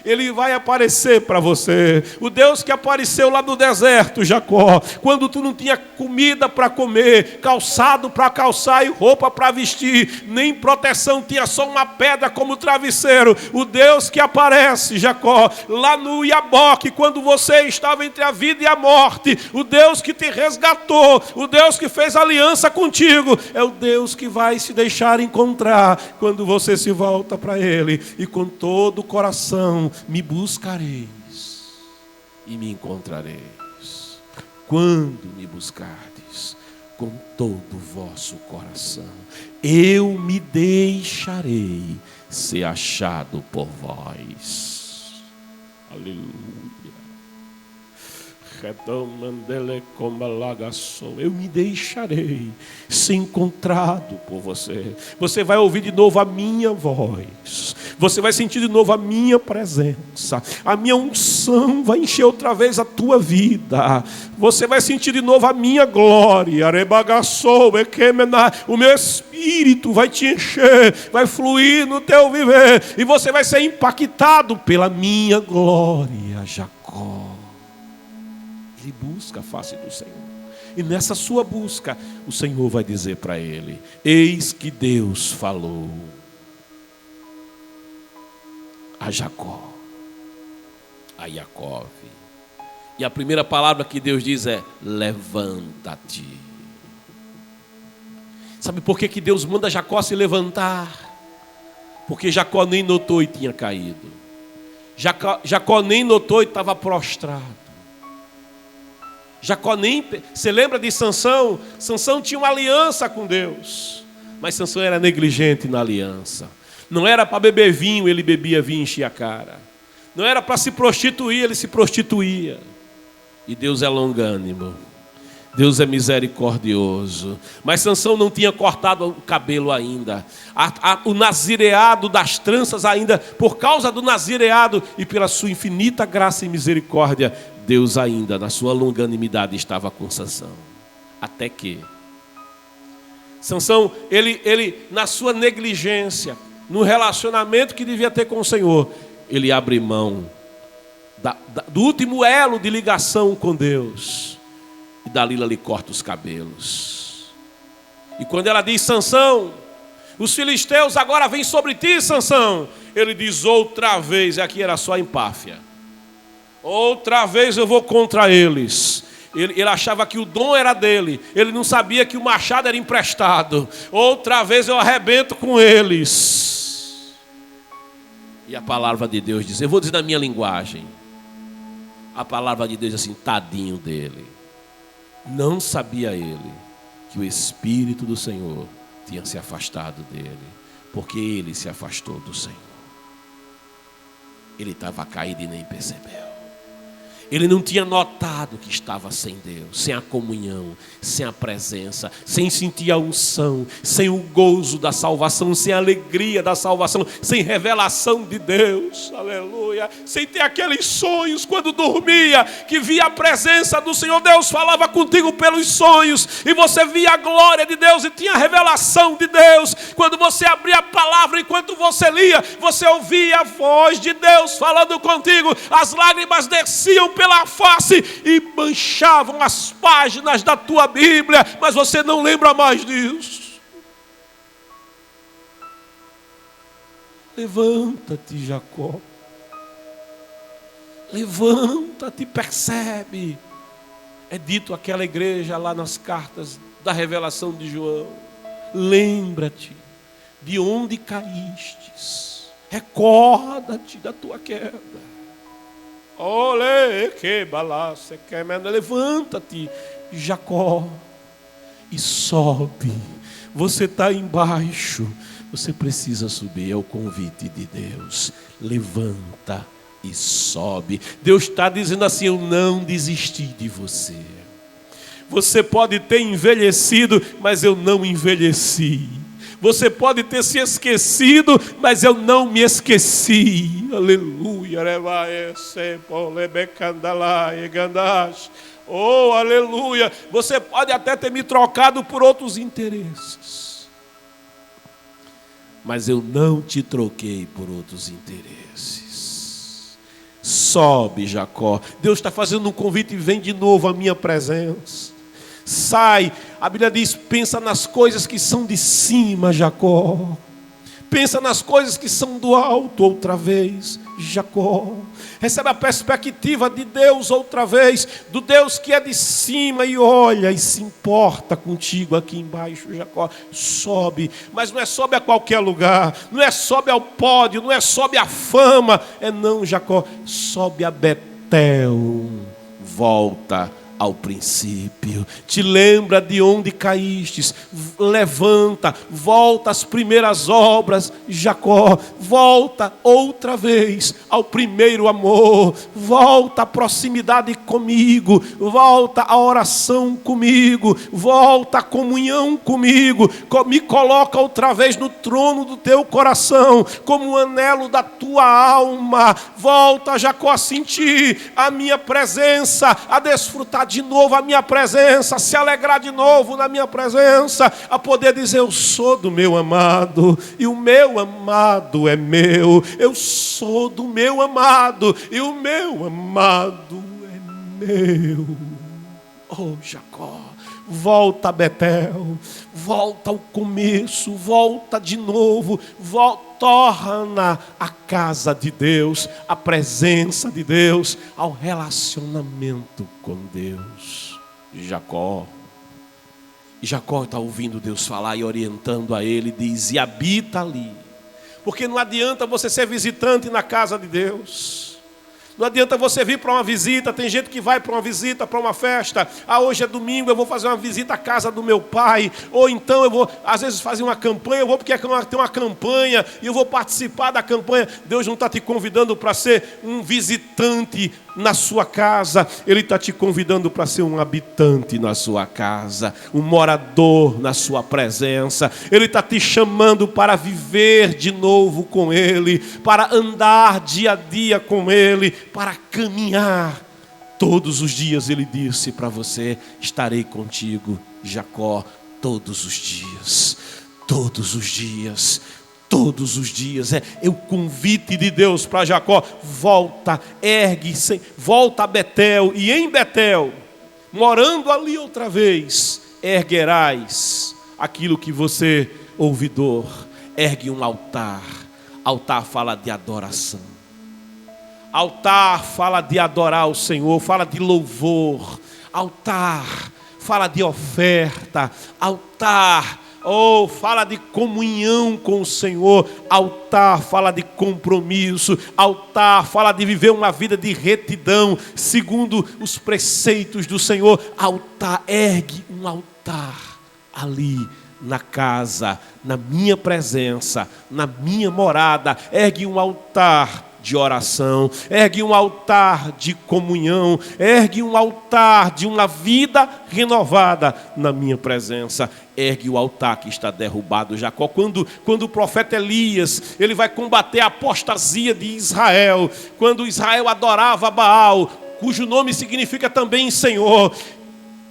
Ele vai aparecer para você. O Deus que apareceu lá no deserto, Jacó, quando tu não tinha comida para comer, calçado para calçar e roupa para vestir, nem proteção, tinha só uma pedra como travesseiro. O Deus que aparece, Jacó, lá no Iaboque, quando você estava entre a vida e a morte, o Deus que te resgatou, o Deus que fez aliança contigo, é o Deus que vai se deixar encontrar quando você se volta para Ele. E com todo o coração me buscareis e me encontrareis. Quando me buscardes com todo o vosso coração, eu me deixarei ser achado por vós. Aleluia. Eu me deixarei ser encontrado por você. Você vai ouvir de novo a minha voz. Você vai sentir de novo a minha presença. A minha unção vai encher outra vez a tua vida. Você vai sentir de novo a minha glória. O meu Espírito vai te encher, vai fluir no teu viver. E você vai ser impactado pela minha glória, Jacó. Ele busca a face do Senhor. E nessa sua busca, o Senhor vai dizer para ele: eis que Deus falou a Jacó, a Jacó. E a primeira palavra que Deus diz é: levanta-te. Sabe por que Deus manda Jacó se levantar? Porque Jacó nem notou e tinha caído. Jacó nem notou e estava prostrado. Jacó nem... Você lembra de Sansão? Sansão tinha uma aliança com Deus, mas Sansão era negligente na aliança. Não era para beber vinho, ele bebia vinho e enchia a cara. Não era para se prostituir, ele se prostituía. E Deus é longânimo, Deus é misericordioso. Mas Sansão não tinha cortado o cabelo ainda. O nazireado das tranças ainda, por causa do nazireado e pela sua infinita graça e misericórdia, Deus ainda, na sua longanimidade, estava com Sansão. Até que Sansão, ele na sua negligência, no relacionamento que devia ter com o Senhor, ele abre mão do último elo de ligação com Deus. E Dalila lhe corta os cabelos. E quando ela diz: Sansão, os filisteus agora vêm sobre ti, Sansão, ele diz outra vez, e aqui era só empáfia: outra vez eu vou contra eles. Ele achava que o dom era dele, ele não sabia que o machado era emprestado. Outra vez eu arrebento com eles. E a palavra de Deus diz, eu vou dizer na minha linguagem, a palavra de Deus diz assim: tadinho dele. Não sabia ele que o Espírito do Senhor tinha se afastado dele, porque ele se afastou do Senhor. Ele estava caído e nem percebeu. Ele não tinha notado que estava sem Deus, sem a comunhão, sem a presença, sem sentir a unção, sem o gozo da salvação, sem a alegria da salvação, sem revelação de Deus, aleluia, sem ter aqueles sonhos quando dormia, que via a presença do Senhor. Deus falava contigo pelos sonhos, e você via a glória de Deus e tinha a revelação de Deus. Quando você abria a palavra, enquanto você lia, você ouvia a voz de Deus falando contigo, as lágrimas desciam pela face e manchavam as páginas da tua Bíblia, mas você não lembra mais disso. Levanta-te, Jacó. Levanta-te, percebe. É dito àquela igreja lá nas cartas da revelação de João. Lembra-te de onde caístes. Recorda-te da tua queda. Olê, que balaça, que merda. Levanta-te, Jacó, e sobe. Você está embaixo, você precisa subir. É o convite de Deus. Levanta e sobe. Deus está dizendo assim: eu não desisti de você. Você pode ter envelhecido, mas eu não envelheci. Você pode ter se esquecido, mas eu não me esqueci. Aleluia. Oh, aleluia. Você pode até ter me trocado por outros interesses, mas eu não te troquei por outros interesses. Sobe, Jacó. Deus está fazendo um convite: vem de novo à minha presença. Sai. A Bíblia diz: pensa nas coisas que são de cima, Jacó. Pensa nas coisas que são do alto outra vez, Jacó. Recebe a perspectiva de Deus outra vez, do Deus que é de cima, e olha e se importa contigo aqui embaixo, Jacó. Sobe, mas não é sobe a qualquer lugar, não é sobe ao pódio, não é sobe a fama, é não, Jacó, sobe a Betel, volta ao princípio. Te lembra de onde caístes. Levanta, volta às primeiras obras, Jacó. Volta outra vez ao primeiro amor. Volta à proximidade comigo. Volta à oração comigo. Volta à comunhão comigo. Me coloca outra vez no trono do teu coração, como um anelo da tua alma. Volta, Jacó, a sentir a minha presença, a desfrutar de novo a minha presença, a se alegrar de novo na minha presença, a poder dizer: eu sou do meu amado, e o meu amado é meu. Eu sou do meu amado, e o meu amado é meu. Oh, Jacó, volta a Betel, volta ao começo, volta de novo, torna a casa de Deus, a presença de Deus, ao relacionamento com Deus. Jacó está ouvindo Deus falar e orientando a ele, diz: e habita ali. Porque não adianta você ser visitante na casa de Deus. Não adianta você vir para uma visita. Tem gente que vai para uma visita, para uma festa. Hoje é domingo, eu vou fazer uma visita à casa do meu pai. Ou então eu vou, às vezes, fazer uma campanha. Eu vou porque tem uma campanha e eu vou participar da campanha. Deus não está te convidando para ser um visitante na sua casa. Ele está te convidando para ser um habitante na sua casa, um morador na sua presença. Ele está te chamando para viver de novo com Ele, para andar dia a dia com Ele, para caminhar todos os dias. Ele disse para você: estarei contigo, Jacó, todos os dias. Todos os dias. Todos os dias. É o convite de Deus para Jacó: volta, ergue-se, volta a Betel, e em Betel, morando ali outra vez, erguerás aquilo que você, ouvidor, ergue um altar. Altar fala de adoração. Altar fala de adorar o Senhor, fala de louvor. Altar fala de oferta. Altar fala de comunhão com o Senhor. Altar fala de compromisso. Altar fala de viver uma vida de retidão, segundo os preceitos do Senhor. Altar, ergue um altar ali na casa, na minha presença, na minha morada. Ergue um altar de oração, ergue um altar de comunhão, ergue um altar de uma vida renovada na minha presença. Ergue o altar que está derrubado. Jacó, quando o profeta Elias, ele vai combater a apostasia de Israel, quando Israel adorava Baal, cujo nome significa também Senhor,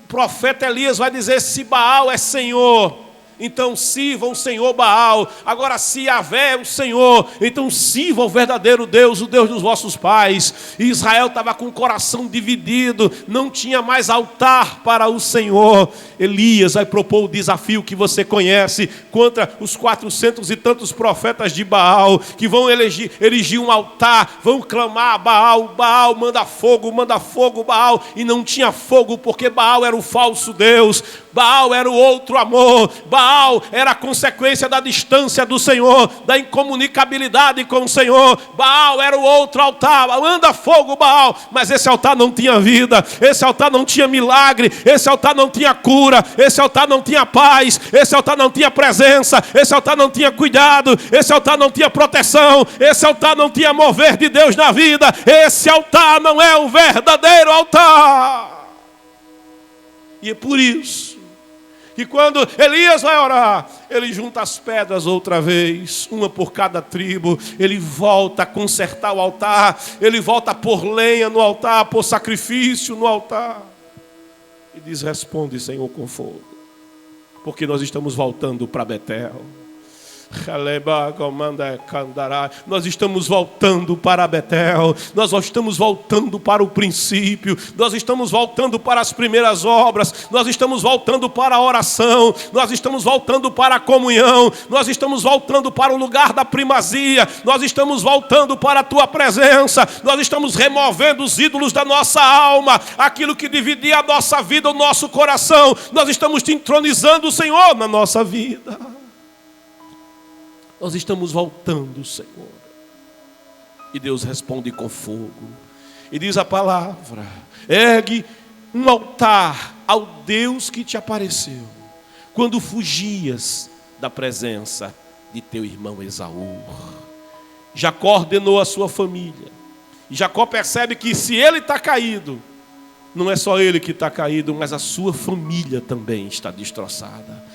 o profeta Elias vai dizer: se Baal é Senhor, então sirva o Senhor Baal. Agora, se Yahvé é o Senhor, então sirva o verdadeiro Deus, o Deus dos vossos pais. E Israel estava com o coração dividido, não tinha mais altar para o Senhor. Elias vai propor o desafio que você conhece contra os 400 e tantos profetas de Baal, que vão erigir um altar, vão clamar a Baal. Baal, manda fogo, Baal. E não tinha fogo porque Baal era o falso Deus, Baal era o outro amor, Baal era a consequência da distância do Senhor, da incomunicabilidade com o Senhor. Baal era o outro altar, manda fogo, Baal. Mas esse altar não tinha vida, esse altar não tinha milagre, esse altar não tinha cura, esse altar não tinha paz, esse altar não tinha presença, esse altar não tinha cuidado, esse altar não tinha proteção, esse altar não tinha mover de Deus na vida. Esse altar não é o verdadeiro altar. E é por isso que quando Elias vai orar, ele junta as pedras outra vez, uma por cada tribo. Ele volta a consertar o altar, ele volta a pôr lenha no altar, a pôr sacrifício no altar. E diz: responde, Senhor, com fogo, porque nós estamos voltando para Betel. Nós estamos voltando para Betel, nós estamos voltando para o princípio, nós estamos voltando para as primeiras obras, nós estamos voltando para a oração, nós estamos voltando para a comunhão, nós estamos voltando para o lugar da primazia, nós estamos voltando para a tua presença, nós estamos removendo os ídolos da nossa alma, aquilo que dividia a nossa vida, o nosso coração. Nós estamos te entronizando, Senhor, na nossa vida. Nós estamos voltando, Senhor. E Deus responde com fogo. E diz a palavra: ergue um altar ao Deus que te apareceu quando fugias da presença de teu irmão Esaú. Jacó ordenou a sua família. E Jacó percebe que se ele está caído, não é só ele que está caído, mas a sua família também está destroçada.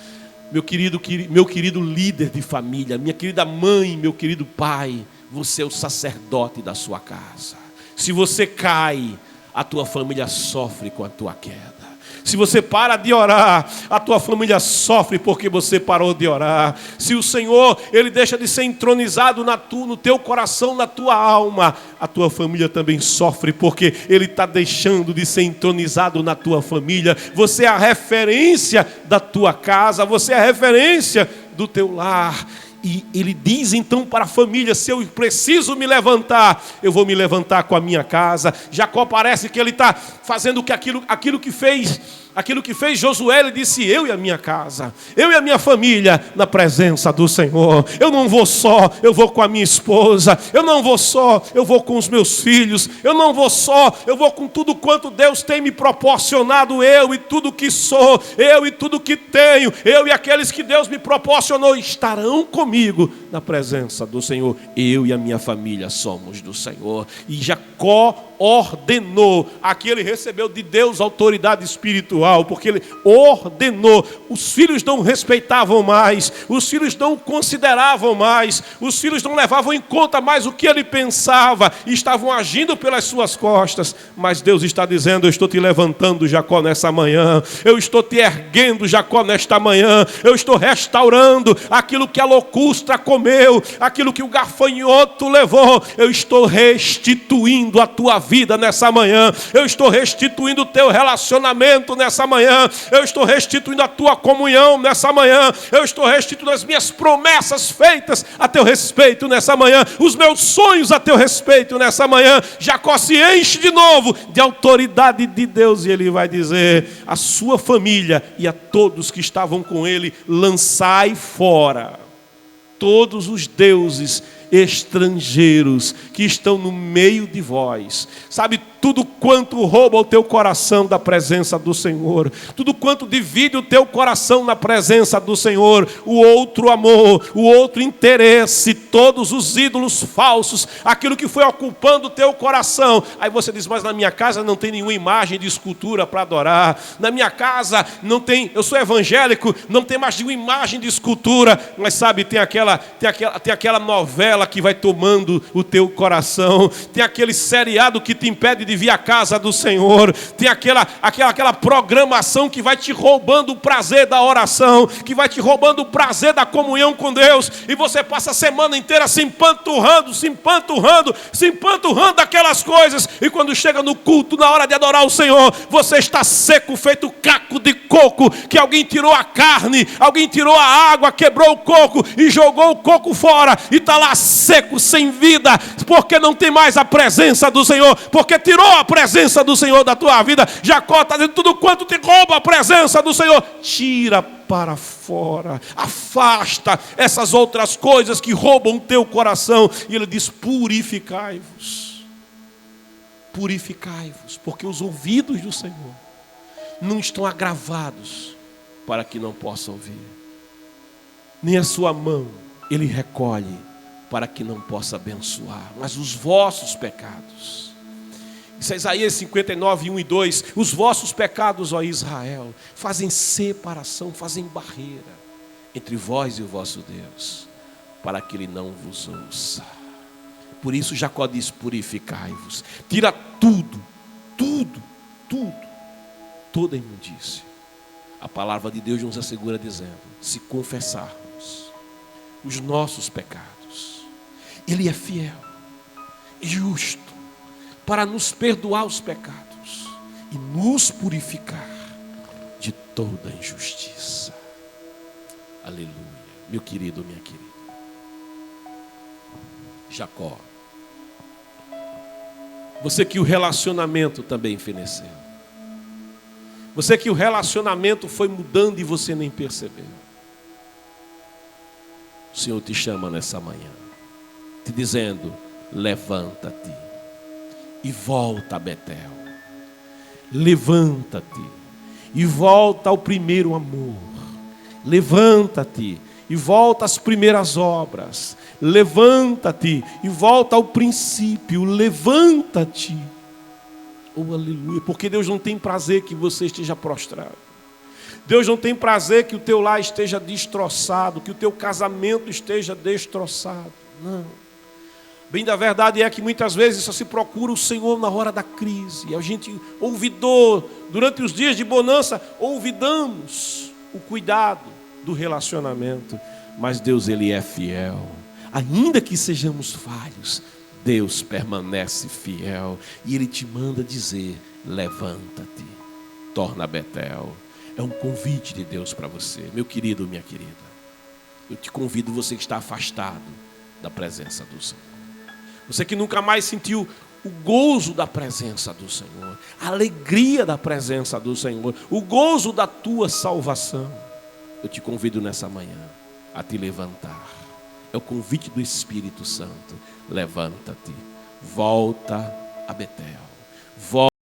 Meu querido líder de família, minha querida mãe, meu querido pai, você é o sacerdote da sua casa. Se você cai, a tua família sofre com a tua queda. Se você para de orar, a tua família sofre porque você parou de orar. Se o Senhor, Ele deixa de ser entronizado no teu coração, na tua alma, a tua família também sofre porque Ele está deixando de ser entronizado na tua família. Você é a referência da tua casa, você é a referência do teu lar. E ele diz então para a família: se eu preciso me levantar, eu vou me levantar com a minha casa. Jacó parece que ele está fazendo aquilo que fez Josué. Ele disse: eu e a minha casa, eu e a minha família, na presença do Senhor. Eu não vou só, eu vou com a minha esposa. Eu não vou só, eu vou com os meus filhos. Eu não vou só, eu vou com tudo quanto Deus tem me proporcionado. Eu e tudo que sou, eu e tudo que tenho, eu e aqueles que Deus me proporcionou estarão comigo na presença do Senhor. Eu e a minha família somos do Senhor. E Jacó ordenou. Aqui ele recebeu de Deus autoridade espiritual, porque ele ordenou. Os filhos não respeitavam mais, os filhos não consideravam mais, os filhos não levavam em conta mais o que ele pensava, e estavam agindo pelas suas costas. Mas Deus está dizendo: eu estou te levantando, Jacó, nessa manhã. Eu estou te erguendo, Jacó, nesta manhã. Eu estou restaurando aquilo que a locustra comeu, aquilo que o gafanhoto levou. Eu estou restituindo a tua vida nessa manhã. Eu estou restituindo o teu relacionamento nessa manhã. Eu estou restituindo a tua comunhão nessa manhã. Eu estou restituindo as minhas promessas feitas a teu respeito nessa manhã, os meus sonhos a teu respeito nessa manhã. Jacó se enche de novo de autoridade de Deus, e ele vai dizer à sua família e a todos que estavam com ele: lançai fora todos os deuses estrangeiros que estão no meio de vós. Sabe, tudo quanto rouba o teu coração da presença do Senhor, tudo quanto divide o teu coração na presença do Senhor, o outro amor, o outro interesse, todos os ídolos falsos, aquilo que foi ocupando o teu coração. Aí você diz: mas na minha casa não tem nenhuma imagem de escultura para adorar, na minha casa não tem, eu sou evangélico, não tem mais nenhuma imagem de escultura. Mas sabe, tem aquela novela que vai tomando o teu coração, tem aquele seriado que te impede de de vir à casa do Senhor. Tem aquela programação que vai te roubando o prazer da oração, que vai te roubando o prazer da comunhão com Deus, e você passa a semana inteira se empanturrando daquelas coisas, e quando chega no culto, na hora de adorar o Senhor, você está seco, feito caco de coco, que alguém tirou a carne, alguém tirou a água, quebrou o coco e jogou o coco fora, e está lá seco, sem vida, porque não tem mais a presença do Senhor, porque tirou a presença do Senhor da tua vida. Jacó está dizendo: tudo quanto te rouba a presença do Senhor, tira para fora, afasta essas outras coisas que roubam o teu coração. E ele diz: purificai-vos, porque os ouvidos do Senhor não estão agravados para que não possa ouvir, nem a sua mão ele recolhe para que não possa abençoar, mas os vossos pecados. Isso é Isaías 59, 1 e 2. Os vossos pecados, ó Israel, fazem separação, fazem barreira entre vós e o vosso Deus, para que ele não vos ouça. Por isso Jacó diz: purificai-vos. Tira tudo, toda imundícia. A palavra de Deus nos assegura dizendo: se confessarmos os nossos pecados, Ele é fiel e justo para nos perdoar os pecados e nos purificar de toda injustiça. Aleluia. Meu querido, minha querida, Jacó, você que o relacionamento também feneceu, você que o relacionamento foi mudando e você nem percebeu, o Senhor te chama nessa manhã, te dizendo: levanta-te e volta a Betel. Levanta-te e volta ao primeiro amor. Levanta-te e volta às primeiras obras. Levanta-te e volta ao princípio. Levanta-te. Oh, aleluia. Porque Deus não tem prazer que você esteja prostrado. Deus não tem prazer que o teu lar esteja destroçado, que o teu casamento esteja destroçado. Não. Bem da verdade é que muitas vezes só se procura o Senhor na hora da crise. E a gente olvidou, durante os dias de bonança, olvidamos o cuidado do relacionamento. Mas Deus, Ele é fiel. Ainda que sejamos falhos, Deus permanece fiel. E Ele te manda dizer: levanta-te, torna a Betel. É um convite de Deus para você. Meu querido, minha querida, eu te convido, você que está afastado da presença do Senhor, você que nunca mais sentiu o gozo da presença do Senhor, a alegria da presença do Senhor, o gozo da tua salvação, eu te convido nessa manhã a te levantar. É o convite do Espírito Santo: levanta-te, volta a Betel.